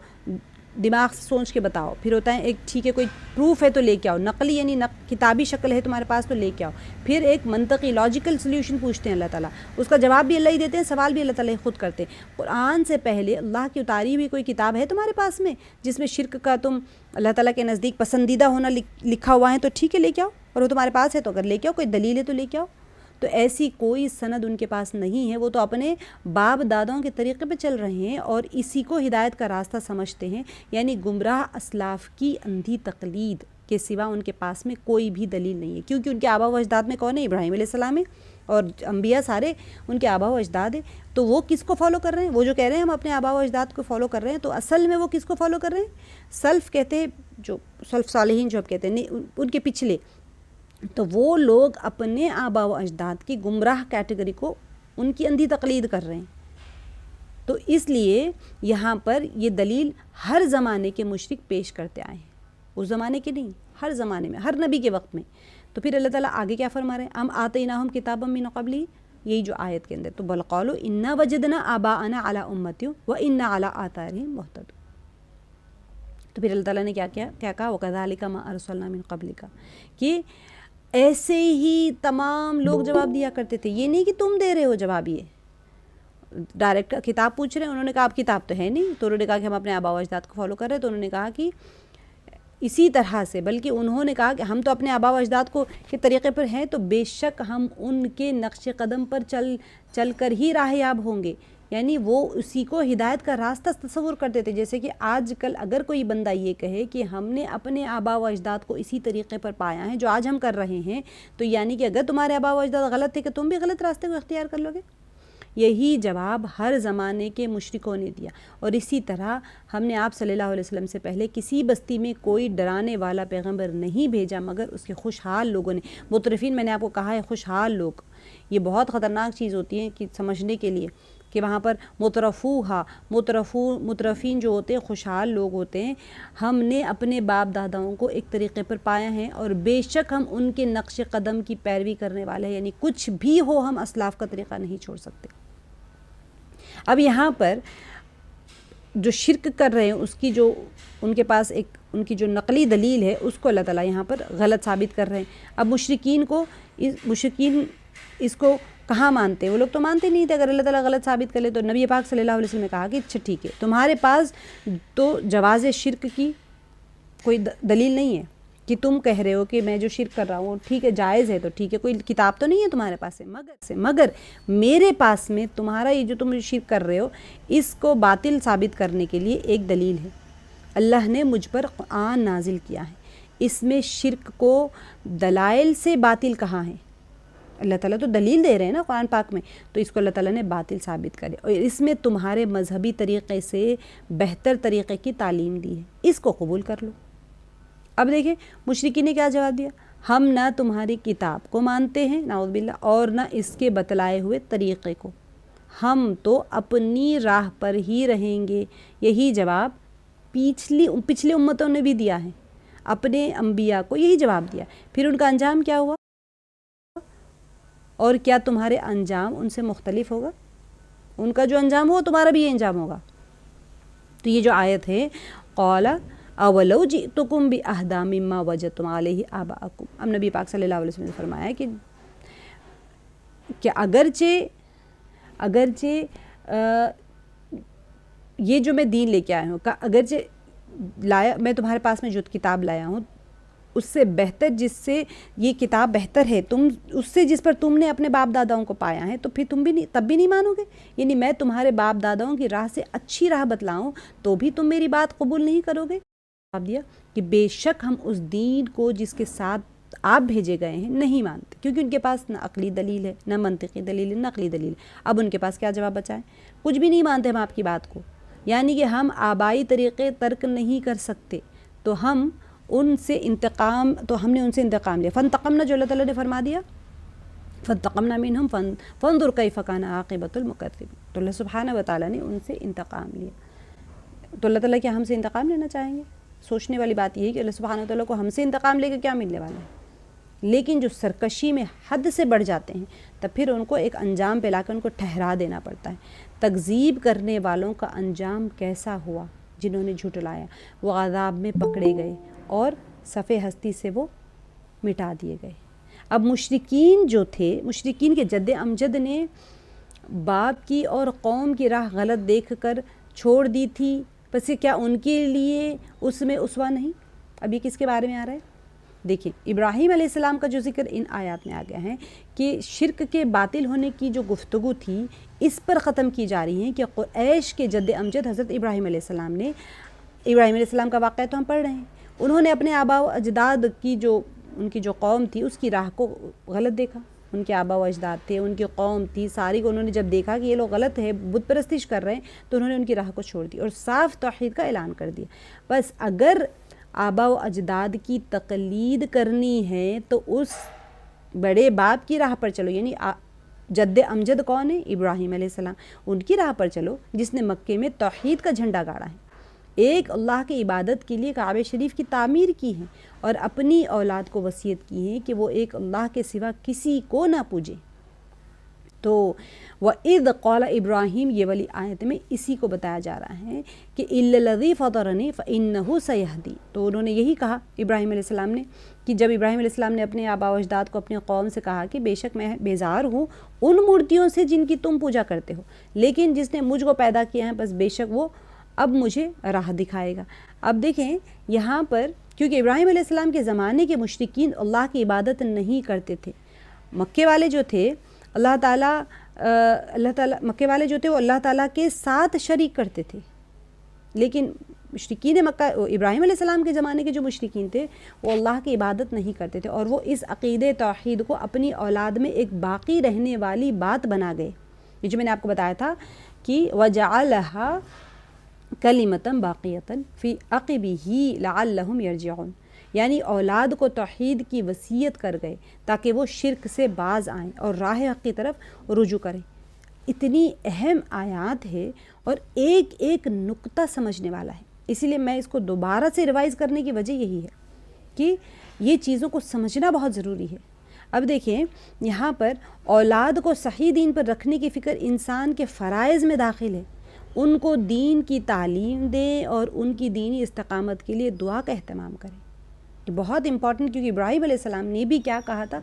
[SPEAKER 1] دماغ سے سوچ کے بتاؤ، پھر ہوتا ہے ایک ٹھیک ہے کوئی پروف ہے تو لے کے آؤ، نقلی یعنی کتابی شکل ہے تمہارے پاس تو لے کے آؤ، پھر ایک منطقی لاجیکل سلیوشن پوچھتے ہیں اللہ تعالیٰ، اس کا جواب بھی اللہ ہی دیتے ہیں، سوال بھی اللہ تعالیٰ خود کرتے ہیں. قرآن سے پہلے اللہ کی اتاری ہوئی کوئی کتاب ہے تمہارے پاس میں جس میں شرک کا تم اللہ تعالیٰ کے نزدیک پسندیدہ ہونا لکھا ہوا ہے تو ٹھیک ہے لے کے آؤ، اور وہ تمہارے پاس ہے تو اگر لے کے آؤ، کوئی دلیل ہے تو لے کے آؤ. تو ایسی کوئی سند ان کے پاس نہیں ہے، وہ تو اپنے باپ داداؤں کے طریقے پہ چل رہے ہیں اور اسی کو ہدایت کا راستہ سمجھتے ہیں. یعنی گمراہ اسلاف کی اندھی تقلید کے سوا ان کے پاس میں کوئی بھی دلیل نہیں ہے، کیونکہ ان کے آبا و اجداد میں کون ہے؟ ابراہیم علیہ السلام ہے، اور انبیاء سارے ان کے آبا و اجداد ہیں. تو وہ کس کو فالو کر رہے ہیں؟ وہ جو کہہ رہے ہیں ہم اپنے آبا و اجداد کو فالو کر رہے ہیں، تو اصل میں وہ کس کو فالو کر رہے ہیں؟ سلف کہتے ہیں، جو سلف صالحین جو اب کہتے ہیں ان کے پچھلے. تو وہ لوگ اپنے آبا و اجداد کی گمراہ کیٹیگری کو ان کی اندھی تقلید کر رہے ہیں. تو اس لیے یہاں پر یہ دلیل ہر زمانے کے مشرک پیش کرتے آئے ہیں، اس زمانے کے نہیں، ہر زمانے میں، ہر نبی کے وقت میں. تو پھر اللہ تعالیٰ آگے کیا فرما رہے ہیں؟ ام آتیناہم کتابا من قبلی، یہی جو آیت کے اندر، تو بل قالوا انا وجدنا آباءنا علی امۃ وانا علی آثارہم مہتدون. تو پھر اللہ تعالیٰ نے کیا کہا؟ وکذالک ما ارسلنا من قبلک، کہ ایسے ہی تمام لوگ جواب دیا کرتے تھے. یہ نہیں کہ تم دے رہے ہو جواب، یہ ڈائریکٹ کتاب پوچھ رہے ہیں، انہوں نے کہا اب کتاب تو ہے نہیں، تو انہوں نے کہا کہ ہم اپنے آبا و اجداد کو فالو کر رہے ہیں. تو انہوں نے کہا کہ اسی طرح سے، بلکہ انہوں نے کہا کہ ہم تو اپنے آبا و اجداد کو کے طریقے پر ہیں، تو بے شک ہم ان کے نقش قدم پر چل کر ہی راہ یاب ہوں گے. یعنی وہ اسی کو ہدایت کا راستہ تصور کرتے تھے. جیسے کہ آج کل اگر کوئی بندہ یہ کہے کہ ہم نے اپنے آبا و اجداد کو اسی طریقے پر پایا ہے جو آج ہم کر رہے ہیں، تو یعنی کہ اگر تمہارے آبا و اجداد غلط تھے کہ تم بھی غلط راستے کو اختیار کر لو گے. یہی جواب ہر زمانے کے مشرکوں نے دیا. اور اسی طرح ہم نے آپ صلی اللہ علیہ وسلم سے پہلے کسی بستی میں کوئی ڈرانے والا پیغمبر نہیں بھیجا مگر اس کے خوشحال لوگوں نے. مترفین، میں نے آپ کو کہا ہے خوشحال لوگ، یہ بہت خطرناک چیز ہوتی ہے کہ سمجھنے کے لیے، کہ وہاں پر مترفین جو ہوتے ہیں خوشحال لوگ ہوتے ہیں. ہم نے اپنے باپ داداؤں کو ایک طریقے پر پایا ہے اور بے شک ہم ان کے نقش قدم کی پیروی کرنے والے ہیں. یعنی کچھ بھی ہو ہم اسلاف کا طریقہ نہیں چھوڑ سکتے. اب یہاں پر جو شرک کر رہے ہیں اس کی جو ان کے پاس ایک ان کی جو نقلی دلیل ہے اس کو اللہ تعالیٰ یہاں پر غلط ثابت کر رہے ہیں. اب مشرکین اس کو کہاں مانتے ہیں؟ وہ لوگ تو مانتے نہیں تھے. اگر اللہ تعالیٰ غلط ثابت کر لے تو نبی پاک صلی اللہ علیہ وسلم نے کہا کہ اچھا ٹھیک ہے، تمہارے پاس تو جواز شرک کی کوئی دلیل نہیں ہے کہ تم کہہ رہے ہو کہ میں جو شرک کر رہا ہوں ٹھیک ہے جائز ہے، تو ٹھیک ہے، کوئی کتاب تو نہیں ہے تمہارے پاس ہے، مگر میرے پاس میں تمہارا یہ جو تم شرک کر رہے ہو اس کو باطل ثابت کرنے کے لیے ایک دلیل ہے. اللہ نے مجھ پر قرآن نازل کیا ہے، اس میں شرک کو دلائل سے باطل کہاں ہے. اللہ تعالیٰ تو دلیل دے رہے ہیں نا قرآن پاک میں، تو اس کو اللہ تعالیٰ نے باطل ثابت کرے اور اس میں تمہارے مذہبی طریقے سے بہتر طریقے کی تعلیم دی ہے، اس کو قبول کر لو. اب دیکھیں مشرکین نے کیا جواب دیا؟ ہم نہ تمہاری کتاب کو مانتے ہیں نعوذ باللہ اور نہ اس کے بتلائے ہوئے طریقے کو، ہم تو اپنی راہ پر ہی رہیں گے. یہی جواب پچھلے امتوں نے بھی دیا ہے، اپنے انبیاء کو یہی جواب دیا. پھر ان کا انجام کیا ہوا؟ اور کیا تمہارے انجام ان سے مختلف ہوگا؟ ان کا جو انجام ہو تمہارا بھی یہ انجام ہوگا. تو یہ جو آیت ہے قال اولو جئتکم باہدی مما وجدتم علیہ آباءکم، اب نبی پاک صلی اللہ علیہ وسلم نے فرمایا کہ اگرچہ یہ جو میں دین لے کے آیا ہوں، اگرچہ میں تمہارے پاس میں جو کتاب لایا ہوں اس سے بہتر، جس سے یہ کتاب بہتر ہے اس سے جس پر تم نے اپنے باپ داداؤں کو پایا ہے، تو پھر تم بھی تب بھی نہیں مانو گے. یعنی میں تمہارے باپ داداؤں کی راہ سے اچھی راہ بتلاؤں تو بھی تم میری بات قبول نہیں کرو گے. جواب دیا کہ بے شک ہم اس دین کو جس کے ساتھ آپ بھیجے گئے ہیں نہیں مانتے، کیونکہ ان کے پاس نہ عقلی دلیل ہے، نہ منطقی دلیل ہے، نہ نقلی دلیل. اب ان کے پاس کیا جواب بچا ہے؟ کچھ بھی نہیں مانتے ہم آپ کی بات کو. یعنی کہ ہم آبائی طریقے ترک نہیں کر سکتے، تو ہم نے ان سے انتقام لیا. فانتقمنا، جو اللہ تعالیٰ نے فرما دیا فانتقمنا منہم فانظر کیف کان عاقبۃ المکذبین. تو اللہ سبحانہ و تعالیٰ نے ان سے انتقام لیا. تو اللہ تعالیٰ کیا ہم سے انتقام لینا چاہیں گے؟ سوچنے والی بات یہ ہے کہ اللہ سبحانہ و تعالیٰ کو ہم سے انتقام لے کے کیا ملنے والا ہے؟ لیکن جو سرکشی میں حد سے بڑھ جاتے ہیں تب پھر ان کو ایک انجام پہ لا کے ان کو ٹھہرا دینا پڑتا ہے۔ تکذیب کرنے والوں کا انجام کیسا ہوا؟ جنہوں نے جھٹلایا وہ عذاب میں پکڑے گئے اور صف ہستی سے وہ مٹا دیے گئے۔ اب مشرکین جو تھے، مشرکین کے جد امجد نے باپ کی اور قوم کی راہ غلط دیکھ کر چھوڑ دی تھی، پس کیا ان کے لیے اس میں اسوہ نہیں؟ اب یہ کس کے بارے میں آ رہا ہے؟ دیکھیں، ابراہیم علیہ السلام کا جو ذکر ان آیات میں آ گیا ہے کہ شرک کے باطل ہونے کی جو گفتگو تھی اس پر ختم کی جا رہی ہے کہ قریش کے جد امجد حضرت ابراہیم علیہ السلام نے، ابراہیم علیہ السلام کا واقعہ تو ہم پڑھ رہے ہیں، انہوں نے اپنے آباء و اجداد کی جو ان کی جو قوم تھی اس کی راہ کو غلط دیکھا۔ ان کے آباء و اجداد تھے، ان کی قوم تھی، ساری کو انہوں نے جب دیکھا کہ یہ لوگ غلط ہے، بت پرستش کر رہے ہیں، تو انہوں نے ان کی راہ کو چھوڑ دی اور صاف توحید کا اعلان کر دیا۔ بس اگر آباء و اجداد کی تقلید کرنی ہے تو اس بڑے باپ کی راہ پر چلو، یعنی جد امجد کون ہے؟ ابراہیم علیہ السلام، ان کی راہ پر چلو جس نے مکے میں توحید کا جھنڈا گاڑا ہے، ایک اللہ کی عبادت کے لیے کعبہ شریف کی تعمیر کی ہے اور اپنی اولاد کو وصیت کی ہے کہ وہ ایک اللہ کے سوا کسی کو نہ پوجے۔ تو وَإِذْ قَالَ ابراہیم، یہ والی آیت میں اسی کو بتایا جا رہا ہے کہ إِلَّا الَّذِي فَطَرَنِي فَإِنَّهُ سَيَهْدِينِ۔ تو انہوں نے یہی کہا ابراہیم علیہ السلام نے کہ جب ابراہیم علیہ السلام نے اپنے آباء و اجداد کو، اپنے قوم سے کہا کہ بے شک میں بیزار ہوں ان مورتیوں سے جن کی تم پوجا کرتے ہو، لیکن جس نے مجھ کو پیدا کیا ہے بس بے شک وہ اب مجھے راہ دکھائے گا۔ اب دیکھیں یہاں پر، کیونکہ ابراہیم علیہ السلام کے زمانے کے مشرکین اللہ کی عبادت نہیں کرتے تھے، مکے والے جو تھے اللہ تعالیٰ مکے والے جو تھے وہ اللہ تعالیٰ کے ساتھ شریک کرتے تھے، لیکن مشرکین مکہ، ابراہیم علیہ السلام کے زمانے کے جو مشرکین تھے وہ اللہ کی عبادت نہیں کرتے تھے، اور وہ اس عقیدے توحید کو اپنی اولاد میں ایک باقی رہنے والی بات بنا گئے۔ یہ جو میں نے آپ کو بتایا تھا کہ وَجَعَلَهَا کلمۃ باقیۃ فی عقبہ لعلہم یرجعون، یعنی اولاد کو توحید کی وصیت کر گئے تاکہ وہ شرک سے باز آئیں اور راہ حق کی طرف رجوع کریں۔ اتنی اہم آیات ہے اور ایک ایک نقطہ سمجھنے والا ہے، اسی لیے میں اس کو دوبارہ سے ریوائز کرنے کی وجہ یہی ہے کہ یہ چیزوں کو سمجھنا بہت ضروری ہے۔ اب دیکھیں یہاں پر اولاد کو صحیح دین پر رکھنے کی فکر انسان کے فرائض میں داخل ہے، ان کو دین کی تعلیم دیں اور ان کی دینی استقامت کے لیے دعا کا اہتمام کریں۔ یہ بہت امپورٹنٹ، کیونکہ ابراہیم علیہ السلام نے بھی کیا کہا تھا؟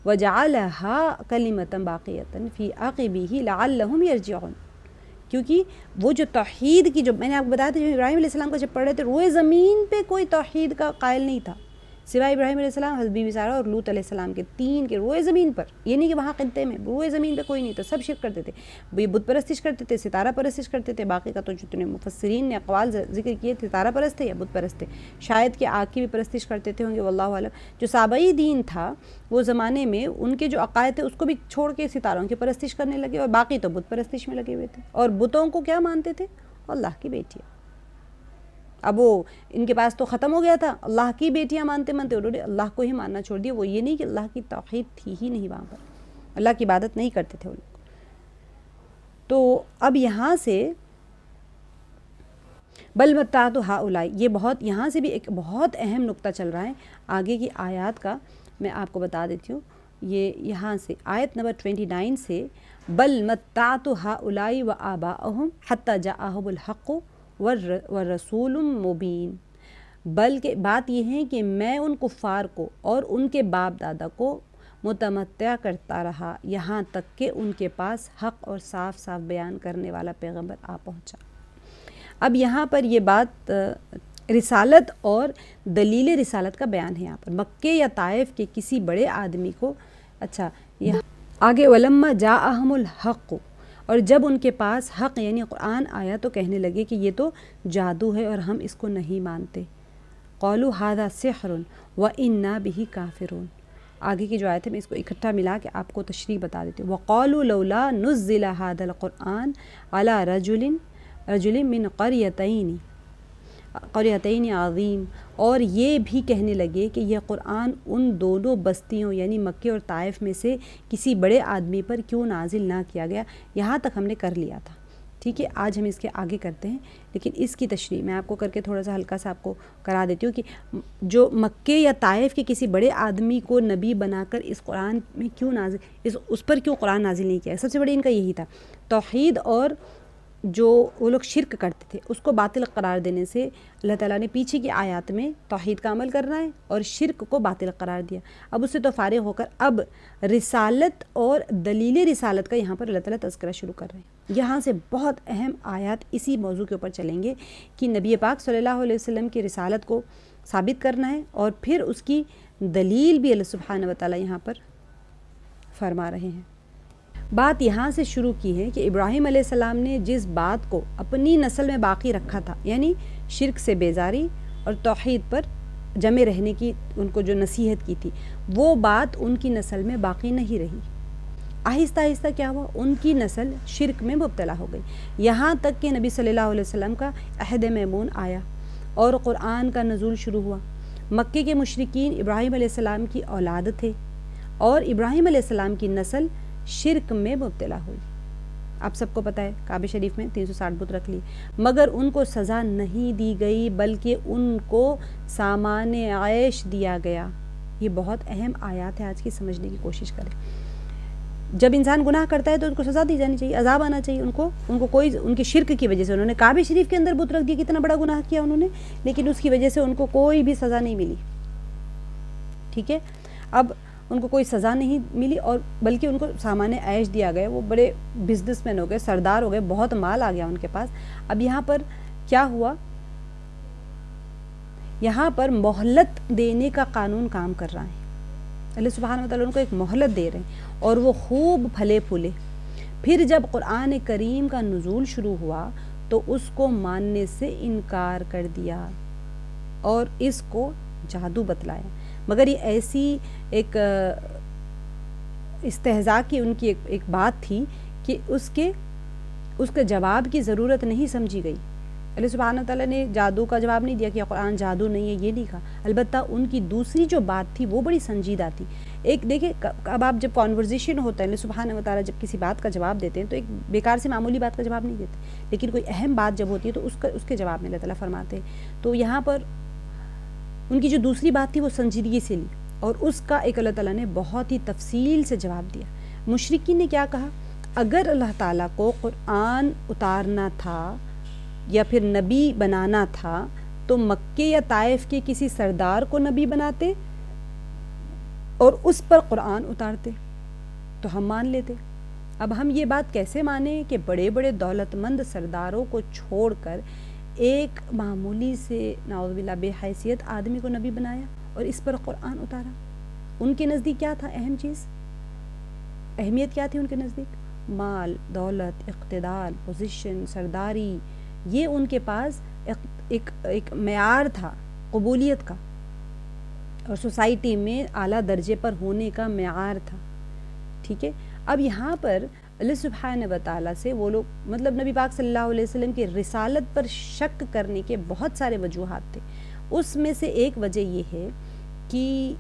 [SPEAKER 1] وَجَعَلَهَا كَلِمَةً بَاقِيَةً فِي عَقِبِهِ لَعَلَّهُمْ يَرْجِعُونَ، کیونکہ وہ جو توحید کی، جو میں نے آپ کو بتایا تھا، جو ابراہیم علیہ السلام کا جب پڑھ رہے تھے روئے زمین پہ کوئی توحید کا قائل نہیں تھا سوائے ابراہیم علیہ السلام، حضرت بی بی سارہ اور لوط علیہ السلام کے، تین کے روئے زمین پر، یہ نہیں کہ وہاں خطے میں، روئے زمین پہ کوئی نہیں تھا، سب شرک کرتے تھے، یہ بت پرستش کرتے تھے، ستارہ پرستش کرتے تھے۔ باقی کا تو جتنے مفسرین نے اقوال ذکر کیے، ستارہ پرست تھے یا بت پرست تھے، شاید کہ آگ کی بھی پرستش کرتے تھے ہوں گے، واللہ اعلم۔ جو صحابئی دین تھا وہ زمانے میں ان کے جو عقائد تھے اس کو بھی چھوڑ کے ستاروں کی پرستش کرنے لگے، اور باقی تو بت پرستش میں لگے ہوئے تھے، اور بتوں کو کیا مانتے تھے؟ اللہ کی بیٹیاں۔ اب وہ ان کے پاس تو ختم ہو گیا تھا، اللہ کی بیٹیاں مانتے مانتے انہوں نے اللہ کو ہی ماننا چھوڑ دیا۔ وہ یہ نہیں کہ اللہ کی توحید تھی ہی نہیں وہاں پر، اللہ کی عبادت نہیں کرتے تھے وہ لوگ۔ تو اب یہاں سے بل متعت ہؤلاء، یہ بہت، یہاں سے بھی ایک بہت اہم نقطہ چل رہا ہے آگے کی آیات کا، میں آپ کو بتا دیتی ہوں۔ یہ یہاں سے آیت نمبر 29 سے بل متعت ہؤلاء وآباءہم حتی جاءہم الحق والرسول مبین، بلکہ بات یہ ہے کہ میں ان کفار کو اور ان کے باپ دادا کو متمتع کرتا رہا یہاں تک کہ ان کے پاس حق اور صاف صاف بیان کرنے والا پیغمبر آ پہنچا۔ اب یہاں پر یہ بات رسالت اور دلیل رسالت کا بیان ہے، یہاں پر مکے یا طائف کے کسی بڑے آدمی کو، اچھا یہاں آگے ولما جاءہم الحق، اور جب ان کے پاس حق یعنی قرآن آیا تو کہنے لگے کہ یہ تو جادو ہے اور ہم اس کو نہیں مانتے۔ قالوا ھذا سحر وإنا به کافرون، آگے کی جو آیت ہے میں اس کو اکٹھا ملا کے آپ کو تشریح بتا دیتی ہوں۔ وقالوا لولا نزل ھذا القرآن علی رجل من قریتین عظیم، اور یہ بھی کہنے لگے کہ یہ قرآن ان دونوں بستیوں یعنی مکے اور طائف میں سے کسی بڑے آدمی پر کیوں نازل نہ کیا گیا۔ یہاں تک ہم نے کر لیا تھا ٹھیک ہے، آج ہم اس کے آگے کرتے ہیں، لیکن اس کی تشریح میں آپ کو کر کے تھوڑا سا ہلکا سا آپ کو کرا دیتی ہوں کہ جو مکے یا طائف کے کسی بڑے آدمی کو نبی بنا کر اس قرآن میں کیوں نازل اس پر کیوں قرآن نازل نہیں کیا ہے. سب سے بڑی ان کا یہی تھا، توحید اور جو وہ لوگ شرک کرتے تھے اس کو باطل قرار دینے سے اللہ تعالیٰ نے پیچھے کی آیات میں توحید کا عمل کرنا ہے اور شرک کو باطل قرار دیا. اب اس سے تو فارغ ہو کر اب رسالت اور دلیل رسالت کا یہاں پر اللہ تعالیٰ تذکرہ شروع کر رہے ہیں. یہاں سے بہت اہم آیات اسی موضوع کے اوپر چلیں گے کہ نبی پاک صلی اللہ علیہ وسلم کی رسالت کو ثابت کرنا ہے، اور پھر اس کی دلیل بھی اللہ سبحانہ و تعالیٰ یہاں پر فرما رہے ہیں. بات یہاں سے شروع کی ہے کہ ابراہیم علیہ السلام نے جس بات کو اپنی نسل میں باقی رکھا تھا، یعنی شرک سے بیزاری اور توحید پر جمے رہنے کی ان کو جو نصیحت کی تھی، وہ بات ان کی نسل میں باقی نہیں رہی. آہستہ آہستہ کیا ہوا، ان کی نسل شرک میں مبتلا ہو گئی، یہاں تک کہ نبی صلی اللہ علیہ وسلم کا عہد میمون آیا اور قرآن کا نزول شروع ہوا. مکے کے مشرکین ابراہیم علیہ السلام کی اولاد تھے اور ابراہیم علیہ السلام کی نسل شرک میں مبتلا ہوئی. آپ سب کو پتہ ہے کعبہ شریف میں 360 بت رکھ لی، مگر ان کو سزا نہیں دی گئی بلکہ ان کو سامان عیش دیا گیا. یہ بہت اہم آیات ہے، آج کی سمجھنے کی کوشش کریں. جب انسان گناہ کرتا ہے تو ان کو سزا دی جانی چاہیے، عذاب آنا چاہیے. ان کو کوئی ان کے شرک کی وجہ سے انہوں نے کعبہ شریف کے اندر بت رکھ دیا، کتنا بڑا گناہ کیا انہوں نے، لیکن اس کی وجہ سے ان کو کوئی بھی سزا نہیں ملی. ٹھیک ہے، اب ان کو کوئی سزا نہیں ملی اور بلکہ ان کو سامان عیش دیا گیا. وہ بڑے بزنس مین ہو گئے، سردار ہو گئے، بہت مال آ گیا ان کے پاس. اب یہاں پر کیا ہوا، یہاں پر مہلت دینے کا قانون کام کر رہا ہے. اللہ سبحانہ و تعالیٰ ان کو ایک مہلت دے رہے ہیں اور وہ خوب پھلے پھولے. پھر جب قرآن کریم کا نزول شروع ہوا تو اس کو ماننے سے انکار کر دیا اور اس کو جادو بتلایا. مگر یہ ایسی ایک استہزاء کی ان کی ایک بات تھی کہ اس کے جواب کی ضرورت نہیں سمجھی گئی. اللہ سبحانہ تعالیٰ نے جادو کا جواب نہیں دیا کہ قرآن جادو نہیں ہے، یہ نہیں کہا. البتہ ان کی دوسری جو بات تھی وہ بڑی سنجیدہ تھی. ایک دیکھیں، اب آپ جب کانورزیشن ہوتا ہے، اللہ سبحانہ و تعالیٰ جب کسی بات کا جواب دیتے ہیں تو ایک بیکار سے معمولی بات کا جواب نہیں دیتے، لیکن کوئی اہم بات جب ہوتی ہے تو اس کے جواب میں اللہ تعالیٰ فرماتے ہیں. تو یہاں پر ان کی جو دوسری بات تھی وہ سنجیدگی سے لی اور اس کا ایک اللہ تعالیٰ نے بہت ہی تفصیل سے جواب دیا. مشرکین نے کیا کہا، اگر اللہ تعالیٰ کو قرآن اتارنا تھا یا پھر نبی بنانا تھا تو مکے یا طائف کے کسی سردار کو نبی بناتے اور اس پر قرآن اتارتے تو ہم مان لیتے. اب ہم یہ بات کیسے مانیں کہ بڑے بڑے دولت مند سرداروں کو چھوڑ کر ایک معمولی سے نعوذ باللہ بے حیثیت آدمی کو نبی بنایا اور اس پر قرآن اتارا. ان کے نزدیک کیا تھا اہم چیز، اہمیت کیا تھی ان کے نزدیک؟ مال، دولت، اقتدار، پوزیشن، سرداری. یہ ان کے پاس ایک معیار تھا قبولیت کا اور سوسائٹی میں اعلیٰ درجے پر ہونے کا معیار تھا. ٹھیک ہے، اب یہاں پر اللہ سبحانہ و تعالیٰ سے وہ لوگ مطلب نبی پاک صلی اللہ علیہ وسلم کی رسالت پر شک کرنے کے بہت سارے وجوہات تھے. اس میں سے ایک وجہ یہ ہے کہ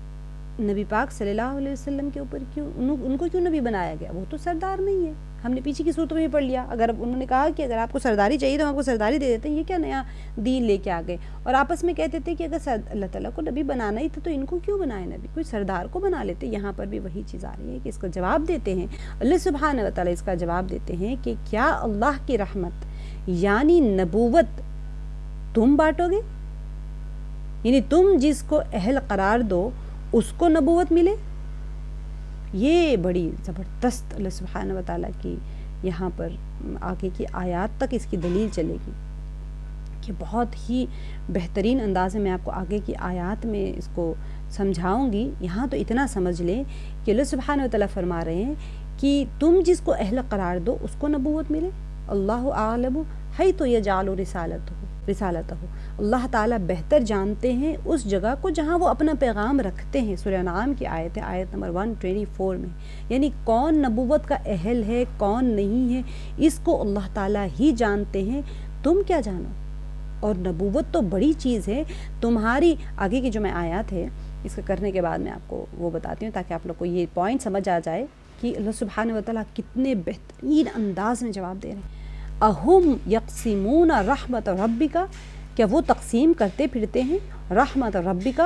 [SPEAKER 1] نبی پاک صلی اللہ علیہ وسلم کے اوپر ان کو کیوں نبی بنایا گیا، وہ تو سردار نہیں ہے. ہم نے پیچھے کی صورتوں میں بھی پڑھ لیا. اگر انہوں نے کہا کہ اگر آپ کو سرداری چاہیے تو ہم آپ کو سرداری دے دیتے ہیں، یہ کیا نیا دین لے کے آ گئے. اور آپس میں کہتے تھے کہ اگر اللہ تعالیٰ کو نبی بنانا ہی تھا تو ان کو کیوں بنائے نبی، کوئی سردار کو بنا لیتے. یہاں پر بھی وہی چیز آ رہی ہے کہ اس کا جواب دیتے ہیں اللہ سبحانہ و تعالیٰ، اس کا جواب دیتے ہیں کہ کیا اللہ کی رحمت یعنی نبوت تم بانٹو گے، یعنی تم جس کو اہل قرار دو اس کو نبوت ملے. یہ بڑی زبردست اللہ سبحانہ و تعالیٰ کی یہاں پر آگے کی آیات تک اس کی دلیل چلے گی کہ بہت ہی بہترین انداز میں آپ کو آگے کی آیات میں اس کو سمجھاؤں گی. یہاں تو اتنا سمجھ لیں کہ اللہ سبحانہ و تعالیٰ فرما رہے ہیں کہ تم جس کو اہل قرار دو اس کو نبوت ملے. اللہ اعلم حیث یجعل رسالتہ، اللہ تعالیٰ بہتر جانتے ہیں اس جگہ کو جہاں وہ اپنا پیغام رکھتے ہیں. سورہ انعام کی آیت ہے، آیت نمبر 124 میں. یعنی کون نبوت کا اہل ہے کون نہیں ہے اس کو اللہ تعالیٰ ہی جانتے ہیں، تم کیا جانو. اور نبوت تو بڑی چیز ہے. تمہاری آگے کی جو میں آیات ہے اس کا کرنے کے بعد میں آپ کو وہ بتاتی ہوں تاکہ آپ لوگ کو یہ پوائنٹ سمجھ آ جائے کہ اللہ سبحانہ و تعالیٰ کتنے بہترین انداز میں جواب دے رہے ہیں. اہم یقسمون رحمت ربک، کیا وہ تقسیم کرتے پھرتے ہیں رحمت ربک،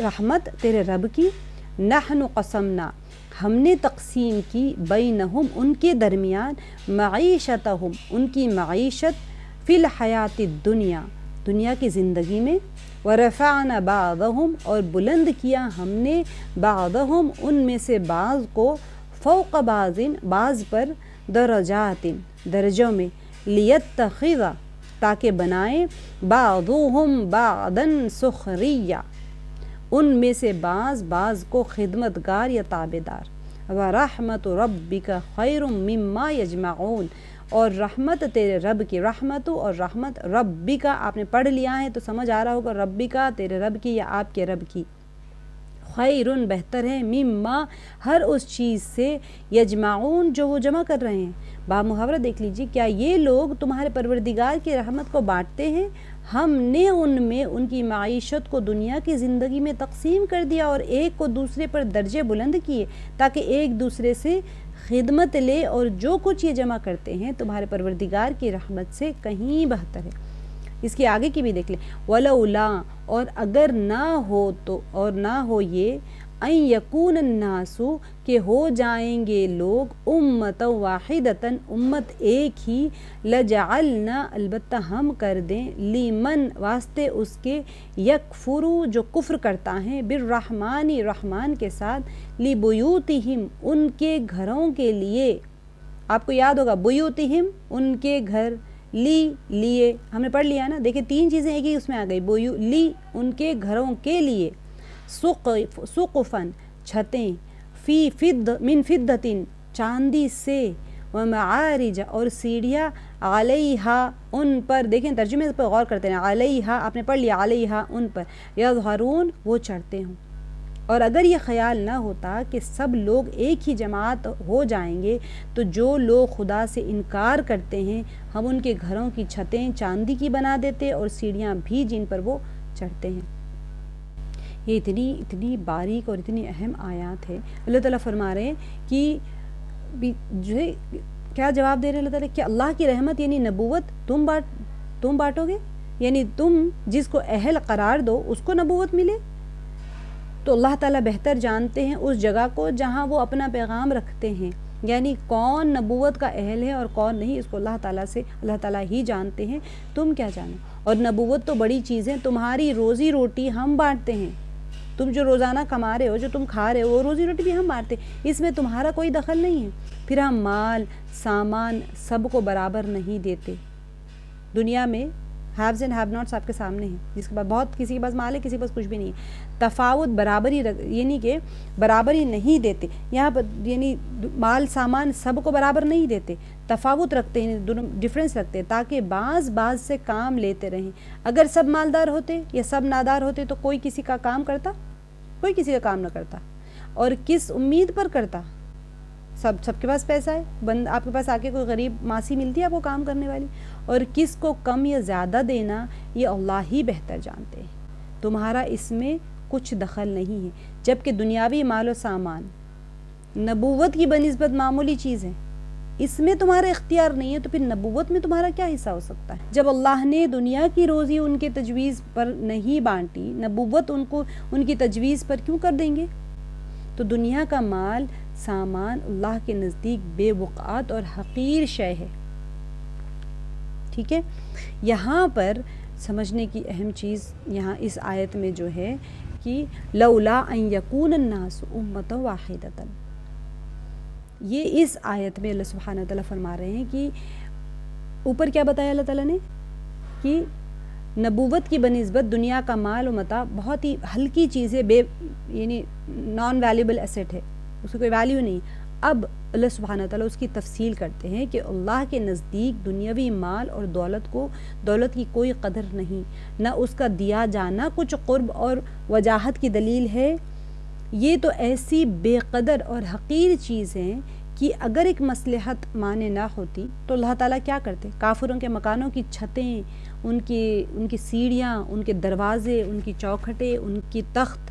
[SPEAKER 1] رحمت تیرے رب کی، نحن قسمنا، ہم نے تقسیم کی، بینہم ان کے درمیان، معیشتہم ان کی معیشت، فی الحیات الدنیا دنیا کی زندگی میں، ورفعنا بعضہم اور بلند کیا ہم نے، بعضہم ان میں سے بعض کو، فوق بعض پر، درجات درجوں میں، لیتخذ تاکہ بنائیں، بعضہم بعضا سخریہ ان میں سے بعض کو خدمتگار یا تابعدار، ورحمت ربک خیر مما یجمعون، اور رحمت تیرے رب کی، رحمت اور رحمت ربی کا آپ نے پڑھ لیا ہے تو سمجھ آ رہا ہوگا، ربی کا تیرے رب کی یا آپ کے رب کی، خیرن بہتر ہے، مما ہر اس چیز سے، یجمعون جو وہ جمع کر رہے ہیں۔ باب محاورہ دیکھ لیجیے، کیا یہ لوگ تمہارے پروردگار کی رحمت کو بانٹتے ہیں؟ ہم نے ان میں ان کی معیشت کو دنیا کی زندگی میں تقسیم کر دیا اور ایک کو دوسرے پر درجے بلند کیے تاکہ ایک دوسرے سے خدمت لے، اور جو کچھ یہ جمع کرتے ہیں تمہارے پروردگار کی رحمت سے کہیں بہتر ہے۔ اس کے آگے کی بھی دیکھ لیں، وَلَوْلَا اور اگر نہ ہو تو، اور نہ ہو یہ، ان یکون الناس کہ ہو جائیں گے لوگ، امۃ واحدۃ امت ایک ہی، لجعلنا البتہ ہم کر دیں، لیمن واسطے اس کے، یکفرو جو کفر کرتا ہے، بالرحمن رحمان کے ساتھ، لبیوتہم ان کے گھروں کے لیے، آپ کو یاد ہوگا بیوتہم ان کے گھر، لیے ہم نے پڑھ لیا نا، دیکھیں تین چیزیں ایک ہی اس میں آ گئی، لی ان کے گھروں کے لیے، سقفن چھتیں، من فدتن چاندی سے، ومعارج اور سیڑھیاں، علیہا ان پر، دیکھیں ترجمے پر غور کرتے ہیں، علیہا آپ نے پڑھ لیا، علیہا ان پر، یظہرون وہ چڑھتے ہوں۔ اور اگر یہ خیال نہ ہوتا کہ سب لوگ ایک ہی جماعت ہو جائیں گے تو جو لوگ خدا سے انکار کرتے ہیں ہم ان کے گھروں کی چھتیں چاندی کی بنا دیتے اور سیڑھیاں بھی جن پر وہ چڑھتے ہیں۔ یہ اتنی باریک اور اتنی اہم آیات ہے۔ اللہ تعالیٰ فرما رہے ہیں کہ جو ہے کیا جواب دے رہے ہیں اللہ تعالیٰ کہ اللہ کی رحمت یعنی نبوت تم بانٹو گے، یعنی تم جس کو اہل قرار دو اس کو نبوت ملے، تو اللہ تعالیٰ بہتر جانتے ہیں اس جگہ کو جہاں وہ اپنا پیغام رکھتے ہیں، یعنی کون نبوت کا اہل ہے اور کون نہیں، اس کو اللہ تعالیٰ ہی جانتے ہیں، تم کیا جانو۔ اور نبوت تو بڑی چیز ہے، تمہاری روزی روٹی ہم بانٹتے ہیں، تم جو روزانہ کما رہے ہو، جو تم کھا رہے ہو، وہ روزی روٹی بھی ہم بانٹتے ہیں، اس میں تمہارا کوئی دخل نہیں ہے۔ پھر ہم مال سامان سب کو برابر نہیں دیتے۔ دنیا میں ہیوز اینڈ ہیو ناٹس آپ کے سامنے ہیں، جس کے پاس کسی کے پاس مال ہے، کسی کے پاس کچھ بھی نہیں ہے، تفاوت برابری یعنی کہ برابری نہیں دیتے یہاں پر، یعنی مال سامان سب کو برابر نہیں دیتے، تفاوت رکھتے ہیں، دونوں ڈفرینس رکھتے ہیں تاکہ بعض سے کام لیتے رہیں۔ اگر سب مالدار ہوتے یا سب نادار ہوتے تو کوئی کسی کا کام کرتا؟ کوئی کسی کا کام نہ کرتا، اور کس امید پر کرتا؟ سب کے پاس پیسہ ہے، آپ کے پاس آ کے کوئی غریب ماسی ملتی ہے آپ کو کام کرنے والی، اور کس کو کم یا زیادہ دینا یہ اللہ ہی بہتر جانتے ہیں، تمہارا اس میں کچھ دخل نہیں ہے۔ جبکہ دنیاوی مال و سامان نبوت کی بنسبت معمولی چیز ہے، اس میں تمہارا اختیار نہیں ہے، تو پھر نبوت میں تمہارا کیا حصہ ہو سکتا ہے؟ جب اللہ نے دنیا کی روزی ان کے تجویز پر نہیں بانٹی، نبوت ان کی تجویز پر کیوں کر دیں گے؟ تو دنیا کا مال سامان اللہ کے نزدیک بے وقعت اور حقیر شے ہے، ٹھیک ہے۔ یہاں پر سمجھنے کی اہم چیز یہاں اس آیت میں جو ہے کہ لولا ان یکون الناس امۃ واحدۃ، یہ اس آیت میں اللہ سبحانہ وتعالیٰ فرما رہے ہیں کہ اوپر کیا بتایا اللہ تعالیٰ نے کہ نبوت کی بنسبت دنیا کا مال و متاع بہت ہی ہلکی چیز ہے، یعنی نان ویلیبل ایسٹ ہے، اس کی کوئی ویلیو نہیں۔ اب اللہ سبحانہ وتعالیٰ اس کی تفصیل کرتے ہیں کہ اللہ کے نزدیک دنیاوی مال اور دولت کی کوئی قدر نہیں، نہ اس کا دیا جانا کچھ قرب اور وجاہت کی دلیل ہے، یہ تو ایسی بے قدر اور حقیر چیز ہیں کہ اگر ایک مصلحت مانے نہ ہوتی تو اللہ تعالیٰ کیا کرتے؟ کافروں کے مکانوں کی چھتیں، ان کی سیڑھیاں، ان کے دروازے، ان کی چوکھٹیں، ان کی تخت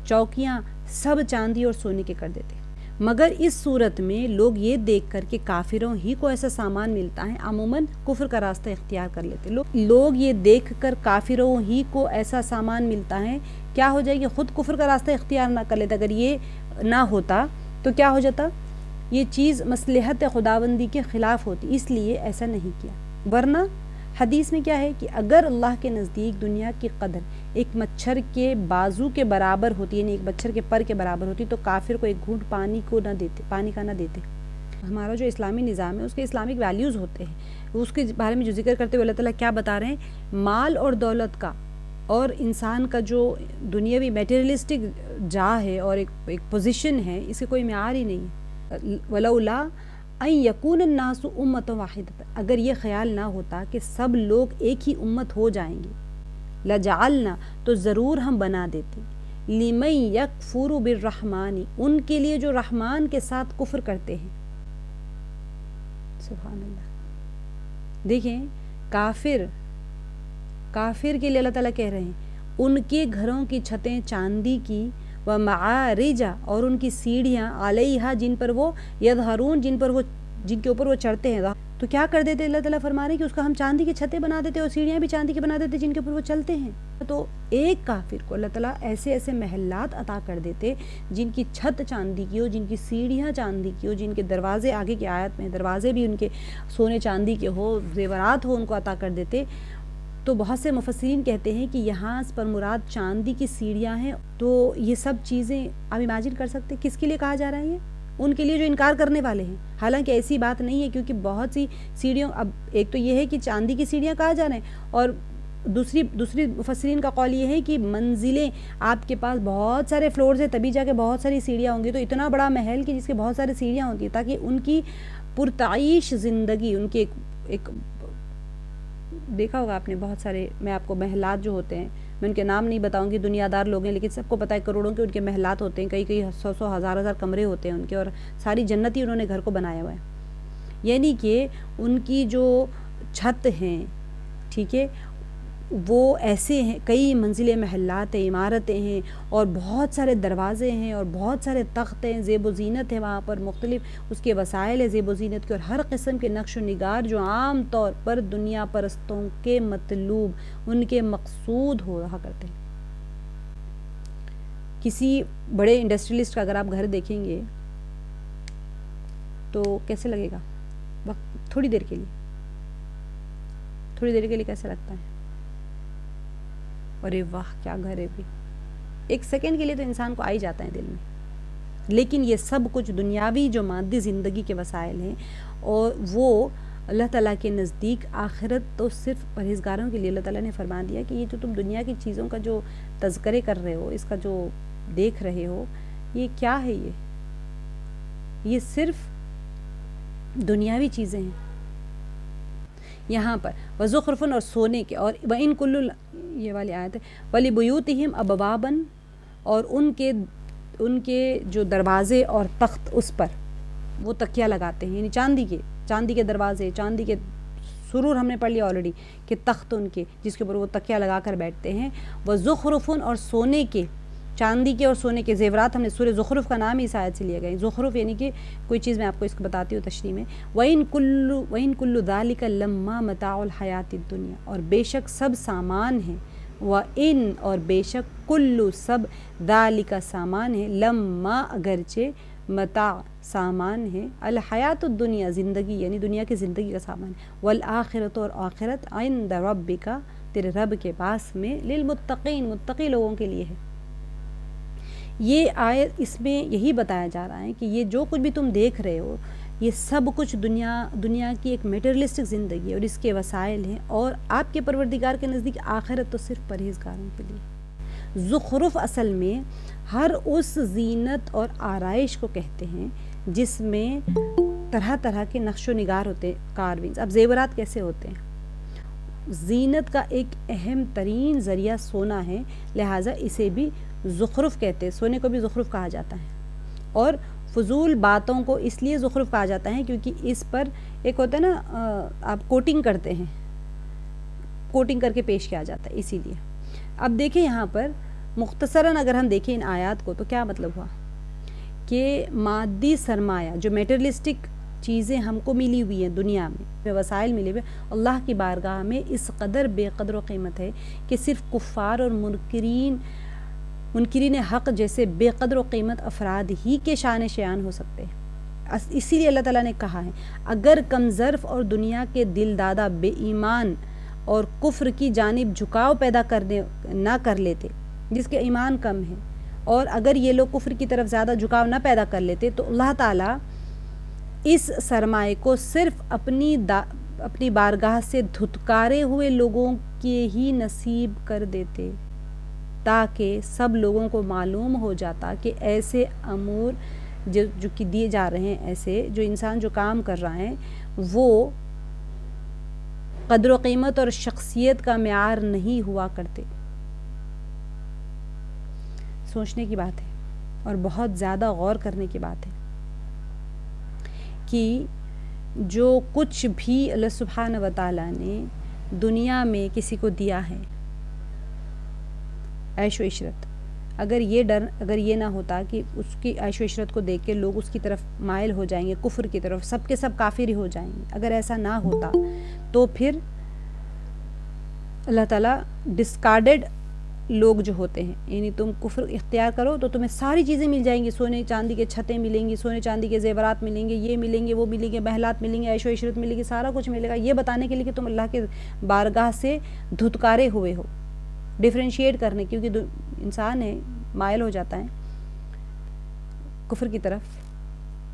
[SPEAKER 1] چوکیاں سب چاندی اور سونے کے کر دیتے۔ مگر اس صورت میں لوگ یہ دیکھ کر کہ کافروں ہی کو ایسا سامان ملتا ہے عموماً کفر کا راستہ اختیار کر لیتے. لوگ یہ دیکھ کر کافروں ہی کو ایسا سامان ملتا ہے کیا ہو جائے کہ خود کفر کا راستہ اختیار نہ کر لیتے. اگر یہ نہ ہوتا تو کیا ہو جاتا؟ یہ چیز مصلحت خداوندی کے خلاف ہوتی، اس لیے ایسا نہیں کیا. ورنہ حدیث میں کیا ہے کہ اگر اللہ کے نزدیک دنیا کی قدر ایک مچھر کے بازو کے برابر ہوتی، یعنی ایک مچھر کے پر کے برابر ہوتی، تو کافر کو ایک گھونٹ پانی کا نہ دیتے. ہمارا جو اسلامی نظام ہے اس کے اسلامک ویلیوز ہوتے ہیں، اس کے بارے میں جو ذکر کرتے ہوئے اللہ تعالیٰ کیا بتا رہے ہیں؟ مال اور دولت کا اور انسان کا جو دنیاوی میٹیریلسٹک جا ہے اور ایک پوزیشن ہے، اسے کوئی معیار ہی نہیں ہے. ولولا ان یکون الناس امۃ واحدۃ، اگر یہ خیال نہ ہوتا کہ سب لوگ ایک ہی امت ہو جائیں گے، لجعلنا، تو ضرور ہم بنا دیتے، لمن یکفر بالرحمن، ان کے لیے جو رحمان کے ساتھ کفر کرتے ہیں. سبحان اللہ. دیکھیں کافر کے لیے اللہ تعالیٰ کہہ رہے ہیں ان کے گھروں کی چھتیں چاندی کی، ومعارج، اور ان کی سیڑھیاں، علیہا، جن پر وہ یظہرون، جن کے اوپر وہ چڑھتے ہیں. تو کیا کر دیتے؟ اللہ تعالیٰ فرما رہے ہیں کہ اس کا ہم چاندی کی چھتیں بنا دیتے اور سیڑھیاں بھی چاندی کی بنا دیتے جن کے اوپر وہ چلتے ہیں. تو ایک کافر کو اللہ تعالیٰ ایسے ایسے محلات عطا کر دیتے جن کی چھت چاندی کی ہو، جن کی سیڑھیاں چاندی کی ہو، جن کے دروازے، آگے کی آیت میں دروازے بھی ان کے سونے چاندی کے ہو، زیورات ہو، ان کو عطا کر دیتے. تو بہت سے مفسرین کہتے ہیں کہ یہاں پر مراد چاندی کی سیڑھیاں ہیں. تو یہ سب چیزیں آپ امیجن کر سکتے کس کے لیے کہا جا رہا ہے؟ یہ ان کے لیے جو انکار کرنے والے ہیں. حالانکہ ایسی بات نہیں ہے، کیونکہ بہت سی سیڑھیوں، اب ایک تو یہ ہے کہ چاندی کی سیڑھیاں کہا جا رہے ہیں، اور دوسری مفسرین کا قول یہ ہے کہ منزلیں، آپ کے پاس بہت سارے فلورز ہیں تبھی جا کے بہت ساری سیڑھیاں ہوں گی. تو اتنا بڑا محل کہ جس کے بہت ساری سیڑھیاں ہوتی ہیں تاکہ ان کی پرتعیش زندگی، ان کی ایک دیکھا ہوگا آپ نے بہت سارے، میں آپ کو محلات جو ہوتے ہیں، میں ان کے نام نہیں بتاؤں گی، دنیا دار لوگ ہیں لیکن سب کو پتہ ہے کروڑوں کے ان کے محلات ہوتے ہیں، کئی سو ہزار کمرے ہوتے ہیں ان کے، اور ساری جنتی انہوں نے گھر کو بنایا ہوا ہے. یعنی کہ ان کی جو چھت ہیں، ٹھیک ہے، وہ ایسے ہیں، کئی منزلیں، محلات ہیں، عمارتیں ہیں، اور بہت سارے دروازے ہیں، اور بہت سارے تخت ہیں، زیب و زینت ہے وہاں پر، مختلف اس کے وسائل ہے زیب و زینت کے، اور ہر قسم کے نقش و نگار جو عام طور پر دنیا پرستوں کے مطلوب، ان کے مقصود ہو رہا کرتے ہیں. کسی بڑے انڈسٹریلسٹ کا اگر آپ گھر دیکھیں گے تو کیسے لگے گا؟ وقت تھوڑی دیر کے لیے کیسے لگتا ہے؟ ارے واہ کیا گھر ہے بھی، ایک سیکنڈ کے لیے تو انسان کو آ ہی جاتا ہے دل میں. لیکن یہ سب کچھ دنیاوی جو مادی زندگی کے وسائل ہیں، اور وہ اللہ تعالیٰ کے نزدیک آخرت تو صرف پرہیزگاروں کے لیے. اللہ تعالیٰ نے فرما دیا کہ یہ جو تم دنیا کی چیزوں کا جو تذکرے کر رہے ہو، اس کا جو دیکھ رہے ہو، یہ کیا ہے؟ یہ صرف دنیاوی چیزیں ہیں. یہاں پر وزخرفن، اور سونے کے، اور وَإِن كُلُّ، یہ والی آیت ہے، وَلِبُيُوتِهِمْ أَبْوَابًا، اور ان کے جو دروازے اور تخت، اس پر وہ تکیہ لگاتے ہیں، یعنی چاندی کے دروازے، چاندی کے سرور ہم نے پڑھ لیا آلریڈی کہ تخت ان کے جس کے اوپر وہ تکیہ لگا کر بیٹھتے ہیں. وزخرفن، اور سونے کے، چاندی کے اور سونے کے زیورات، ہم نے سورہ زخرف کا نام ہی اس آیت سے لیا گیا. زخرف یعنی کہ کوئی چیز، میں آپ کو اس کو بتاتی ہوں تشریح میں. وَإِن كُلُّ ذَلِكَ لَمَّا مَتَاعُ الْحَيَاةِ الدُّنْيَا، اور بے شک سب سامان ہیں. وَإِن، اور بے شک، کلو، سب، ذَلِكَ سامان ہے، لَمَّا، اگرچہ، متاع، سامان ہے، الحیات الدنیا، زندگی، یعنی دنیا کی زندگی کا سامان. والآخرۃ، اور آخرت، عند ربک، تیرے رب کے پاس میں، للمتقین، متقی لوگوں کے لیے ہے. یہ آیت، اس میں یہی بتایا جا رہا ہے کہ یہ جو کچھ بھی تم دیکھ رہے ہو، یہ سب کچھ دنیا کی ایک میٹیریلسٹک زندگی ہے اور اس کے وسائل ہیں، اور آپ کے پروردگار کے نزدیک آخرت تو صرف پرہیزگاروں کے لیے. زخرف اصل میں ہر اس زینت اور آرائش کو کہتے ہیں جس میں طرح طرح کے نقش و نگار ہوتے ہیں، کارونگز. اب زیورات کیسے ہوتے ہیں؟ زینت کا ایک اہم ترین ذریعہ سونا ہے، لہٰذا اسے بھی زخرف کہتے ہیں. سونے کو بھی زخرف کہا جاتا ہے، اور فضول باتوں کو اس لیے زخرف کہا جاتا ہے کیونکہ اس پر ایک ہوتا ہے نا، آپ کوٹنگ کرتے ہیں، کوٹنگ کر کے پیش کیا جاتا ہے، اسی لیے. اب دیکھیں یہاں پر مختصراً اگر ہم دیکھیں ان آیات کو تو کیا مطلب ہوا کہ مادی سرمایہ جو میٹریلسٹک چیزیں ہم کو ملی ہوئی ہیں دنیا میں وسائل ملے ہوئے اللہ کی بارگاہ میں اس قدر بے قدر و قیمت ہے کہ صرف کفار اور منکرین حق جیسے بے قدر و قیمت افراد ہی کے شان شیان ہو سکتے ہیں. اسی لیے اللہ تعالیٰ نے کہا ہے اگر کم ظرف اور دنیا کے دل دادا بے ایمان اور کفر کی جانب جھکاؤ پیدا نہ کر لیتے جس کے ایمان کم ہے، اور اگر یہ لوگ کفر کی طرف زیادہ جھکاؤ نہ پیدا کر لیتے تو اللہ تعالیٰ اس سرمائے کو صرف اپنی بارگاہ سے دھتکارے ہوئے لوگوں کے ہی نصیب کر دیتے، تاکہ سب لوگوں کو معلوم ہو جاتا کہ ایسے امور جو کہ دیے جا رہے ہیں، ایسے جو انسان جو کام کر رہا ہے وہ قدر و قیمت اور شخصیت کا معیار نہیں ہوا کرتے. سوچنے کی بات ہے اور بہت زیادہ غور کرنے کی بات ہے کہ جو کچھ بھی اللہ سبحانہ و تعالیٰ نے دنیا میں کسی کو دیا ہے عیش و عشرت، اگر یہ نہ ہوتا کہ اس کی عیش و عشرت کو دیکھ کے لوگ اس کی طرف مائل ہو جائیں گے، کفر کی طرف سب کے سب کافر ہی ہو جائیں گے، اگر ایسا نہ ہوتا تو پھر اللہ تعالیٰ ڈسکارڈڈ لوگ جو ہوتے ہیں، یعنی تم کفر اختیار کرو تو تمہیں ساری چیزیں مل جائیں گی، سونے چاندی کے چھتیں ملیں گی، سونے چاندی کے زیورات ملیں گے، یہ ملیں گے، وہ ملیں گے، محلات ملیں گے، عیش و عشرت ملے گی، سارا کچھ ملے گا، یہ بتانے کے لیے کہ تم اللہ کے بارگاہ سے دھتکارے ہوئے ہو، ڈیفرینشیٹ کرنے، کیونکہ انسان ہے مائل ہو جاتا ہے کفر کی طرف،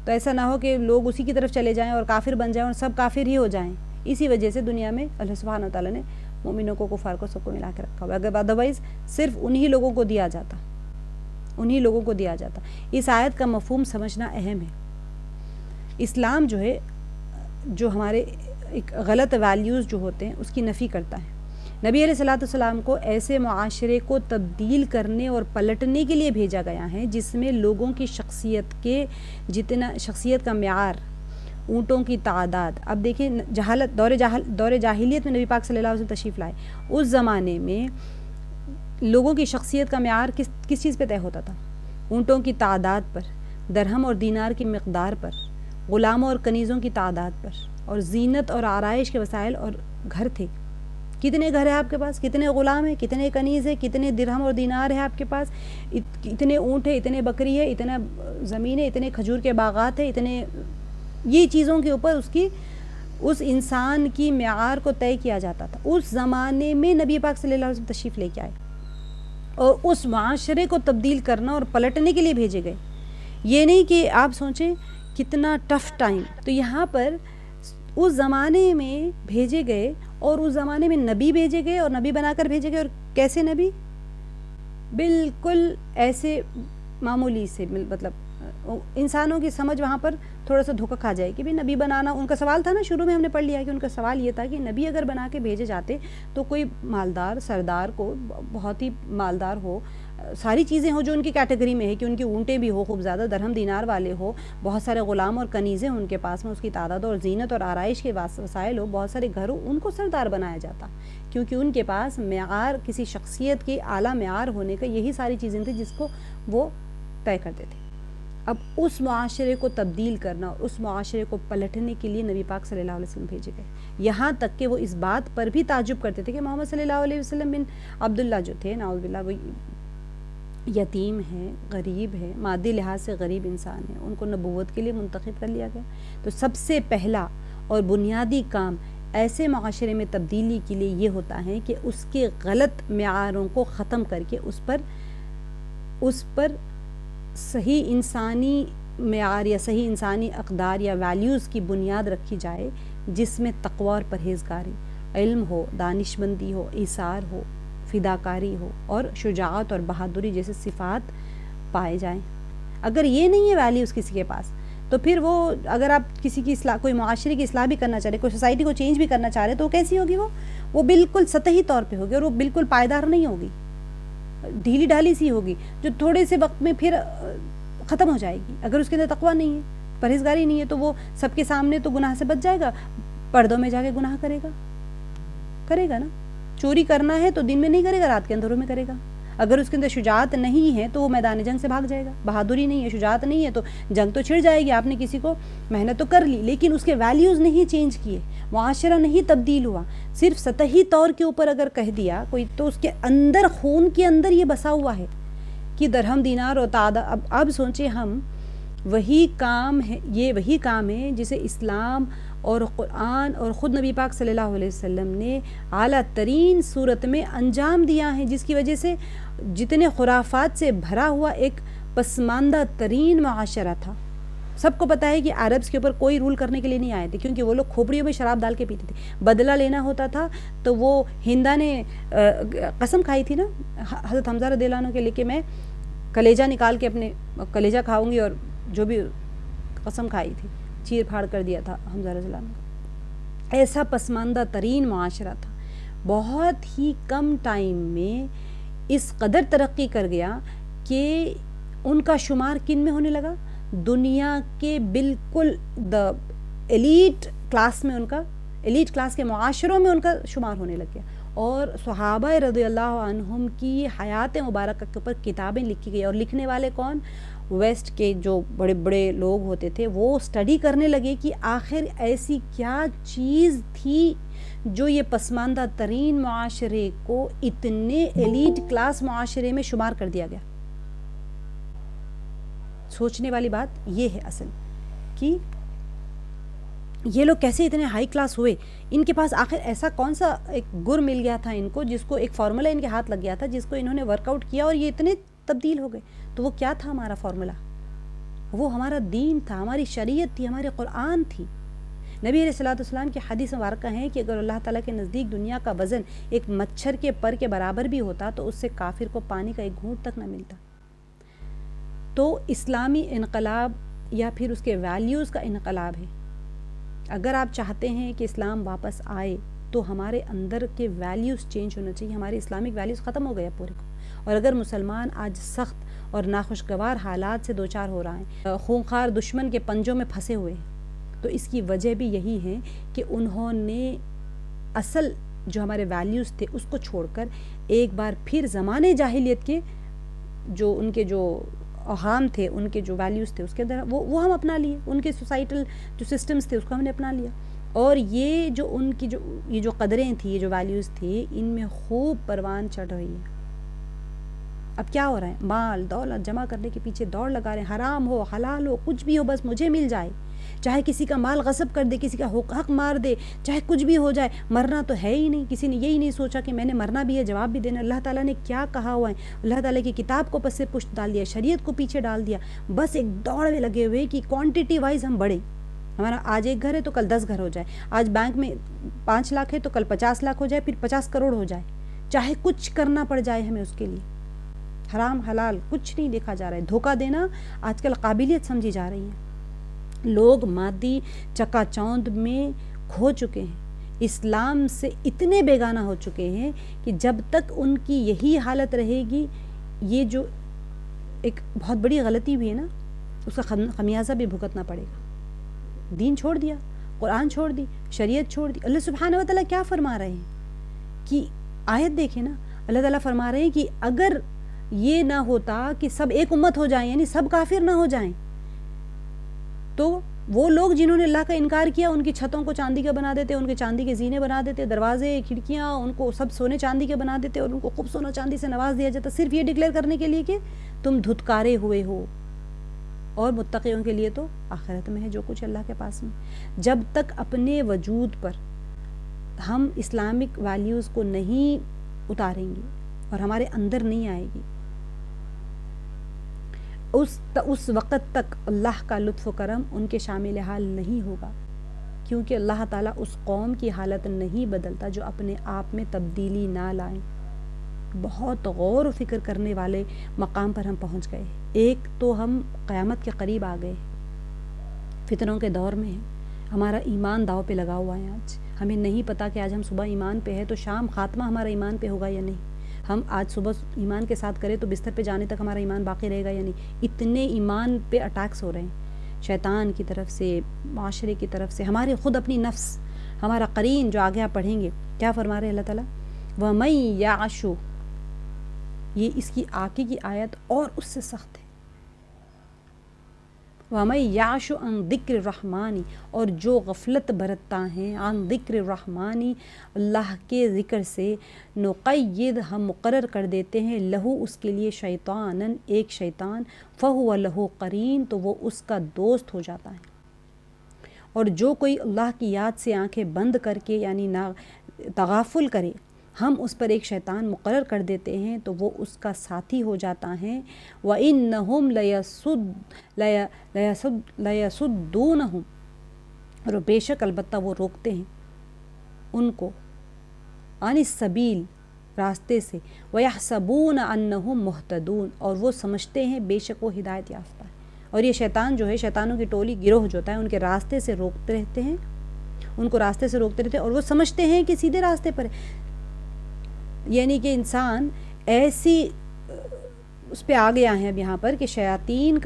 [SPEAKER 1] تو ایسا نہ ہو کہ لوگ اسی کی طرف چلے جائیں اور کافر بن جائیں اور سب کافر ہی ہو جائیں. اسی وجہ سے دنیا میں اللہ سبحانہ و تعالیٰ نے مومنوں کو کفار کو سب کو ملا کے رکھا ہوا ہے. اگر ادروائز صرف انہی لوگوں کو دیا جاتا. اس آیت کا مفہوم سمجھنا اہم ہے. اسلام جو ہے جو ہمارے ایک غلط ویلیوز جو ہوتے ہیں اس کی نفی کرتا ہے. نبی علیہ الصلوۃ والسلام کو ایسے معاشرے کو تبدیل کرنے اور پلٹنے کے لیے بھیجا گیا ہے جس میں لوگوں کی شخصیت کا معیار، اونٹوں کی تعداد. اب دیکھیں دور جاہلیت میں نبی پاک صلی اللہ علیہ وسلم تشریف لائے، اس زمانے میں لوگوں کی شخصیت کا معیار کس چیز پہ طے ہوتا تھا؟ اونٹوں کی تعداد پر، درہم اور دینار کی مقدار پر، غلاموں اور کنیزوں کی تعداد پر، اور زینت اور آرائش کے وسائل اور گھر تھے. کتنے گھر ہیں آپ کے پاس، کتنے غلام ہیں، کتنے کنیز ہیں، کتنے درہم اور دینار ہیں آپ کے پاس، اتنے اونٹ ہیں، اتنے بکری ہے، اتنا زمین ہے، اتنے کھجور کے باغات ہیں، اتنے یہ چیزوں کے اوپر اس انسان کی معیار کو طے کیا جاتا تھا. اس زمانے میں نبی پاک صلی اللہ علیہ وسلم تشریف لے کے آئے اور اس معاشرے کو تبدیل کرنا اور پلٹنے کے لیے بھیجے گئے. یہ نہیں کہ آپ سوچیں کتنا ٹف ٹائم. تو یہاں پر اس زمانے میں بھیجے گئے اور اس زمانے میں نبی بھیجے گئے اور نبی بنا کر بھیجے گئے. اور کیسے نبی؟ بالکل ایسے معمولی سے، مطلب انسانوں کی سمجھ وہاں پر تھوڑا سا دھوکہ کھا جائے کہ بھی نبی بنانا، ان کا سوال تھا نا، شروع میں ہم نے پڑھ لیا کہ ان کا سوال یہ تھا کہ نبی اگر بنا کے بھیجے جاتے تو کوئی مالدار سردار کو، بہت ہی مالدار ہو، ساری چیزیں ہوں جو ان کی کیٹیگری میں ہے، کہ ان کی اونٹیں بھی ہو خوب زیادہ، درہم دینار والے ہو، بہت سارے غلام اور کنیزیں ان کے پاس میں، اس کی تعداد اور زینت اور آرائش کے وسائل ہو، بہت سارے گھر ہو، ان کو سردار بنایا جاتا، کیونکہ ان کے پاس معیار، کسی شخصیت کے اعلیٰ معیار ہونے کا یہی ساری چیزیں تھیں جس کو وہ طے کرتے تھے. اب اس معاشرے کو تبدیل کرنا اور اس معاشرے کو پلٹنے کے لیے نبی پاک صلی اللہ علیہ وسلم بھیجے گئے. یہاں تک کہ وہ اس بات پر بھی تعجب کرتے تھے کہ محمد صلی اللہ علیہ وسلم بن عبداللہ جو تھے، نعوذ باللہ، وہ یتیم ہیں، غریب ہیں، مادی لحاظ سے غریب انسان ہیں، ان کو نبوت کے لیے منتخب کر لیا گیا. تو سب سے پہلا اور بنیادی کام ایسے معاشرے میں تبدیلی کے لیے یہ ہوتا ہے کہ اس کے غلط معیاروں کو ختم کر کے اس پر صحیح انسانی معیار یا صحیح انسانی اقدار یا ویلیوز کی بنیاد رکھی جائے، جس میں تقوی اور پرہیزگاری، علم ہو، دانشمندی ہو، ایثار ہو، فداکاری ہو اور شجاعت اور بہادری جیسے صفات پائے جائیں. اگر یہ نہیں ہے ویلیوز کسی کے پاس، تو پھر وہ، اگر آپ کسی کی اصلاح، کوئی معاشرے کی اصلاح بھی کرنا چاہ رہے، کوئی سوسائٹی کو چینج بھی کرنا چاہ رہے، تو وہ کیسی ہوگی؟ وہ بالکل سطحی طور پہ ہوگی اور وہ بالکل پائیدار نہیں ہوگی، ڈھیلی ڈھالی سی ہوگی، جو تھوڑے سے وقت میں پھر ختم ہو جائے گی. اگر اس کے اندر تقویٰ نہیں ہے، پرہیزگاری نہیں ہے، تو وہ سب کے سامنے تو گناہ سے بچ جائے گا، پردوں میں جا کے گناہ کرے گا نا. چوری کرنا ہے تو دن میں نہیں کرے گا، رات کے اندھیروں میں کرے گا. اگر اس کے اندر شجاعت نہیں ہے تو وہ میدان جنگ سے بھاگ جائے گا. بہادری نہیں ہے، شجاعت نہیں ہے تو جنگ تو چھڑ جائے گی. آپ نے کسی کو محنت تو کر لی لیکن اس کے ویلیوز نہیں چینج کیے، معاشرہ نہیں تبدیل ہوا، صرف سطحی طور کے اوپر اگر کہہ دیا کوئی تو اس کے اندر خون کے اندر یہ بسا ہوا ہے کہ درہم دینار اور تعداد. اب سوچیں ہم وہی کام ہے، یہ وہی کام ہے جسے اسلام اور قرآن اور خود نبی پاک صلی اللہ علیہ وسلم نے اعلیٰ ترین صورت میں انجام دیا ہے، جس کی وجہ سے جتنے خرافات سے بھرا ہوا ایک پسماندہ ترین معاشرہ تھا. سب کو پتہ ہے کہ عربس کے اوپر کوئی رول کرنے کے لیے نہیں آئے تھے کیونکہ وہ لوگ کھوپڑیوں میں شراب ڈال کے پیتے تھے. بدلہ لینا ہوتا تھا تو وہ ہندا نے قسم کھائی تھی نا حضرت حمزہ رضی اللہ عنہ کے لے کے میں کلیجہ نکال کے اپنے کلیجہ کھاؤں گی، اور جو بھی قسم کھائی تھی چیر پھاڑ کر دیا تھا حمزہ رضی اللہ عنہ. ایسا پسماندہ ترین معاشرہ تھا، بہت ہی کم ٹائم میں اس قدر ترقی کر گیا کہ ان کا شمار کن میں ہونے لگا؟ دنیا کے بالکل دا ایلیٹ کلاس میں، ان کا ایلیٹ کلاس کے معاشروں میں ان کا شمار ہونے لگ گیا. اور صحابہ رضی اللہ عنہم کی حیات مبارکہ کے اوپر کتابیں لکھی گئی، اور لکھنے والے کون؟ ویسٹ کے جو بڑے بڑے لوگ ہوتے تھے وہ اسٹڈی کرنے لگے کہ آخر ایسی کیا چیز تھی جو یہ پسماندہ ترین معاشرے کو اتنے ایلیٹ کلاس معاشرے میں شمار کر دیا گیا. سوچنے والی بات یہ ہے اصل کہ یہ لوگ کیسے اتنے ہائی کلاس ہوئے. ان کے پاس آخر ایسا کون سا ایک گر مل گیا تھا ان کو، جس کو ایک فارمولا ان کے ہاتھ لگ گیا تھا جس کو انہوں نے ورک آؤٹ کیا اور یہ اتنے تبدیل ہو گئے. تو وہ کیا تھا ہمارا فارمولا؟ وہ ہمارا دین تھا، ہماری شریعت تھی، ہمارے قرآن تھی. نبی علیہ الصلوۃ والسلام کی حدیث مبارکہ ہیں کہ اگر اللہ تعالیٰ کے نزدیک دنیا کا وزن ایک مچھر کے پر کے برابر بھی ہوتا تو اس سے کافر کو پانی کا ایک گھونٹ تک نہ ملتا. تو اسلامی انقلاب یا پھر اس کے ویلیوز کا انقلاب ہے. اگر آپ چاہتے ہیں کہ اسلام واپس آئے تو ہمارے اندر کے ویلیوز چینج ہونا چاہیے. ہمارے اسلامک ویلیوز ختم ہو گئے پورے کو. اور اگر مسلمان آج سخت اور ناخوشگوار حالات سے دوچار ہو رہا ہے، خونخوار دشمن کے پنجوں میں پھنسے ہوئے ہیں، تو اس کی وجہ بھی یہی ہے کہ انہوں نے اصل جو ہمارے ویلیوز تھے اس کو چھوڑ کر ایک بار پھر زمانے جاہلیت کے جو ان کے جو اوہام تھے، ان کے جو ویلیوز تھے اس کے اندر وہ ہم اپنا لیے. ان کے سوسائٹل جو سسٹمز تھے اس کو ہم نے اپنا لیا. اور یہ جو ان کی یہ جو قدریں تھیں، یہ جو ویلیوز تھے، ان میں خوب پروان چڑھ رہی ہے. اب کیا ہو رہا ہے؟ مال دولت جمع کرنے کے پیچھے دوڑ لگا رہے ہیں. حرام ہو حلال ہو کچھ بھی ہو بس مجھے مل جائے، چاہے کسی کا مال غصب کر دے، کسی کا حق مار دے، چاہے کچھ بھی ہو جائے. مرنا تو ہے ہی نہیں. کسی نے یہی نہیں سوچا کہ میں نے مرنا بھی ہے، جواب بھی دینا. اللہ تعالیٰ نے کیا کہا ہوا ہے، اللہ تعالیٰ کی کتاب کو پس سے پشت ڈال دیا، شریعت کو پیچھے ڈال دیا. بس ایک دوڑ میں لگے ہوئے کہ کوانٹٹی وائز ہم بڑھیں. ہمارا آج 1 گھر ہے تو کل 10 گھر ہو جائے، آج بینک میں 5 لاکھ ہے تو کل 50 لاکھ ہو جائے، پھر 50 کروڑ ہو جائے، چاہے کچھ کرنا پڑ جائے ہمیں اس کے لیے. حرام حلال کچھ نہیں دیکھا جا رہا ہے. دھوکہ دینا آج کل قابلیت سمجھی جا رہی ہے. لوگ مادی چکا چوند میں کھو چکے ہیں، اسلام سے اتنے بیگانہ ہو چکے ہیں کہ جب تک ان کی یہی حالت رہے گی، یہ جو ایک بہت بڑی غلطی ہوئی ہے نا، اس کا خمیازہ بھی بھگتنا پڑے گا. دین چھوڑ دیا، قرآن چھوڑ دی، شریعت چھوڑ دی. اللہ سبحانہ و تعالیٰ کیا فرما رہے ہیں کہ آیت دیکھیں نا، اللہ تعالیٰ فرما رہے ہیں کہ اگر یہ نہ ہوتا کہ سب ایک امت ہو جائیں، یعنی سب کافر نہ ہو جائیں، تو وہ لوگ جنہوں نے اللہ کا انکار کیا ان کی چھتوں کو چاندی کا بنا دیتے، ان کے چاندی کے زینے بنا دیتے، دروازے کھڑکیاں ان کو سب سونے چاندی کے بنا دیتے اور ان کو خوب سونا چاندی سے نواز دیا جاتا، صرف یہ ڈکلیئر کرنے کے لیے کہ تم دھتکارے ہوئے ہو. اور متقیوں کے لیے تو آخرت میں ہے جو کچھ اللہ کے پاس میں. جب تک اپنے وجود پر ہم اسلامک ویلیوز کو نہیں اتاریں گے اور ہمارے اندر نہیں آئے گی، اس وقت تک اللہ کا لطف و کرم ان کے شامل حال نہیں ہوگا. کیونکہ اللہ تعالیٰ اس قوم کی حالت نہیں بدلتا جو اپنے آپ میں تبدیلی نہ لائیں. بہت غور و فکر کرنے والے مقام پر ہم پہنچ گئے. ایک تو ہم قیامت کے قریب آ گئے، فتنوں کے دور میں ہیں، ہمارا ایمان داؤ پہ لگا ہوا ہے. آج ہمیں نہیں پتا کہ آج ہم صبح ایمان پہ ہے تو شام خاتمہ ہمارا ایمان پہ ہوگا یا نہیں. ہم آج صبح ایمان کے ساتھ کریں تو بستر پہ جانے تک ہمارا ایمان باقی رہے گا یا نہیں. اتنے ایمان پہ اٹیکس ہو رہے ہیں شیطان کی طرف سے، معاشرے کی طرف سے، ہمارے خود اپنی نفس، ہمارا قرین جو آگے آپ پڑھیں گے کیا فرما رہے اللہ تعالیٰ، وَمَن يَعْشُ یہ اس کی آگے کی آیت اور اس سے سخت ہے. وَمَن يَعْشُ عَن ذِکْرِ الرَّحْمَٰنِ، اور جو غفلت برتتا ہے عن ذکر الرحمٰن، اللہ کے ذکر سے، نقید ہم مقرر کر دیتے ہیں لہو اس کے لیے شیطانن ایک شیطان، فہو لہو قرین تو وہ اس کا دوست ہو جاتا ہے. اور جو کوئی اللہ کی یاد سے آنکھیں بند کر کے یعنی تغافل کرے، ہم اس پر ایک شیطان مقرر کر دیتے ہیں تو وہ اس کا ساتھی ہو جاتا ہے. وَإِنَّهُمْ لَيَصُدُّونَهُمْ، اور بے شک البتہ وہ روکتے ہیں ان کو عن السبیل راستے سے، وَيَحْسَبُونَ أَنَّهُمْ مُهْتَدُونَ اور وہ سمجھتے ہیں بے شک وہ ہدایت یافتہ ہے. اور یہ شیطان جو ہے، شیطانوں کی ٹولی گروہ جو ہوتا ہے، ان کے راستے سے روکتے رہتے ہیں، ان کو راستے سے روکتے رہتے ہیں، اور وہ سمجھتے ہیں کہ سیدھے راستے پر ہے. یعنی کہ انسان ایسی اس پہ آ گیا ہے اب یہاں پر کہ شیاطین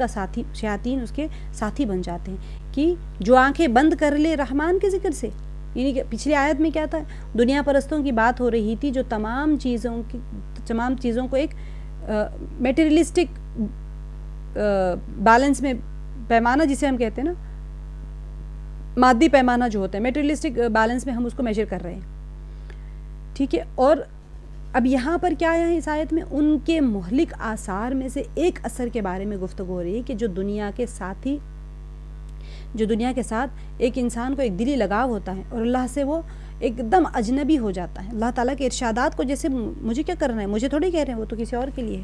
[SPEAKER 1] اس کے ساتھی بن جاتے ہیں، کہ جو آنکھیں بند کر لے رحمان کے ذکر سے. یعنی کہ پچھلی آیت میں کیا تھا، دنیا پرستوں کی بات ہو رہی تھی جو تمام چیزوں کو ایک میٹیریلسٹک بیلنس میں، پیمانہ جسے ہم کہتے ہیں نا، مادی پیمانہ جو ہوتا ہے، میٹیریلسٹک بیلنس میں ہم اس کو میجر کر رہے ہیں. ٹھیک ہے. اور اب یہاں پر کیا ہے اس آیت میں، ان کے مہلک آثار میں سے ایک اثر کے بارے میں گفتگو ہو رہی ہے کہ جو دنیا کے ساتھ ایک انسان کو ایک دلی لگاؤ ہوتا ہے اور اللہ سے وہ ایک دم اجنبی ہو جاتا ہے. اللہ تعالیٰ کے ارشادات کو جیسے مجھے کیا کرنا ہے، مجھے تھوڑی کہہ رہے ہیں، وہ تو کسی اور کے لیے ہے.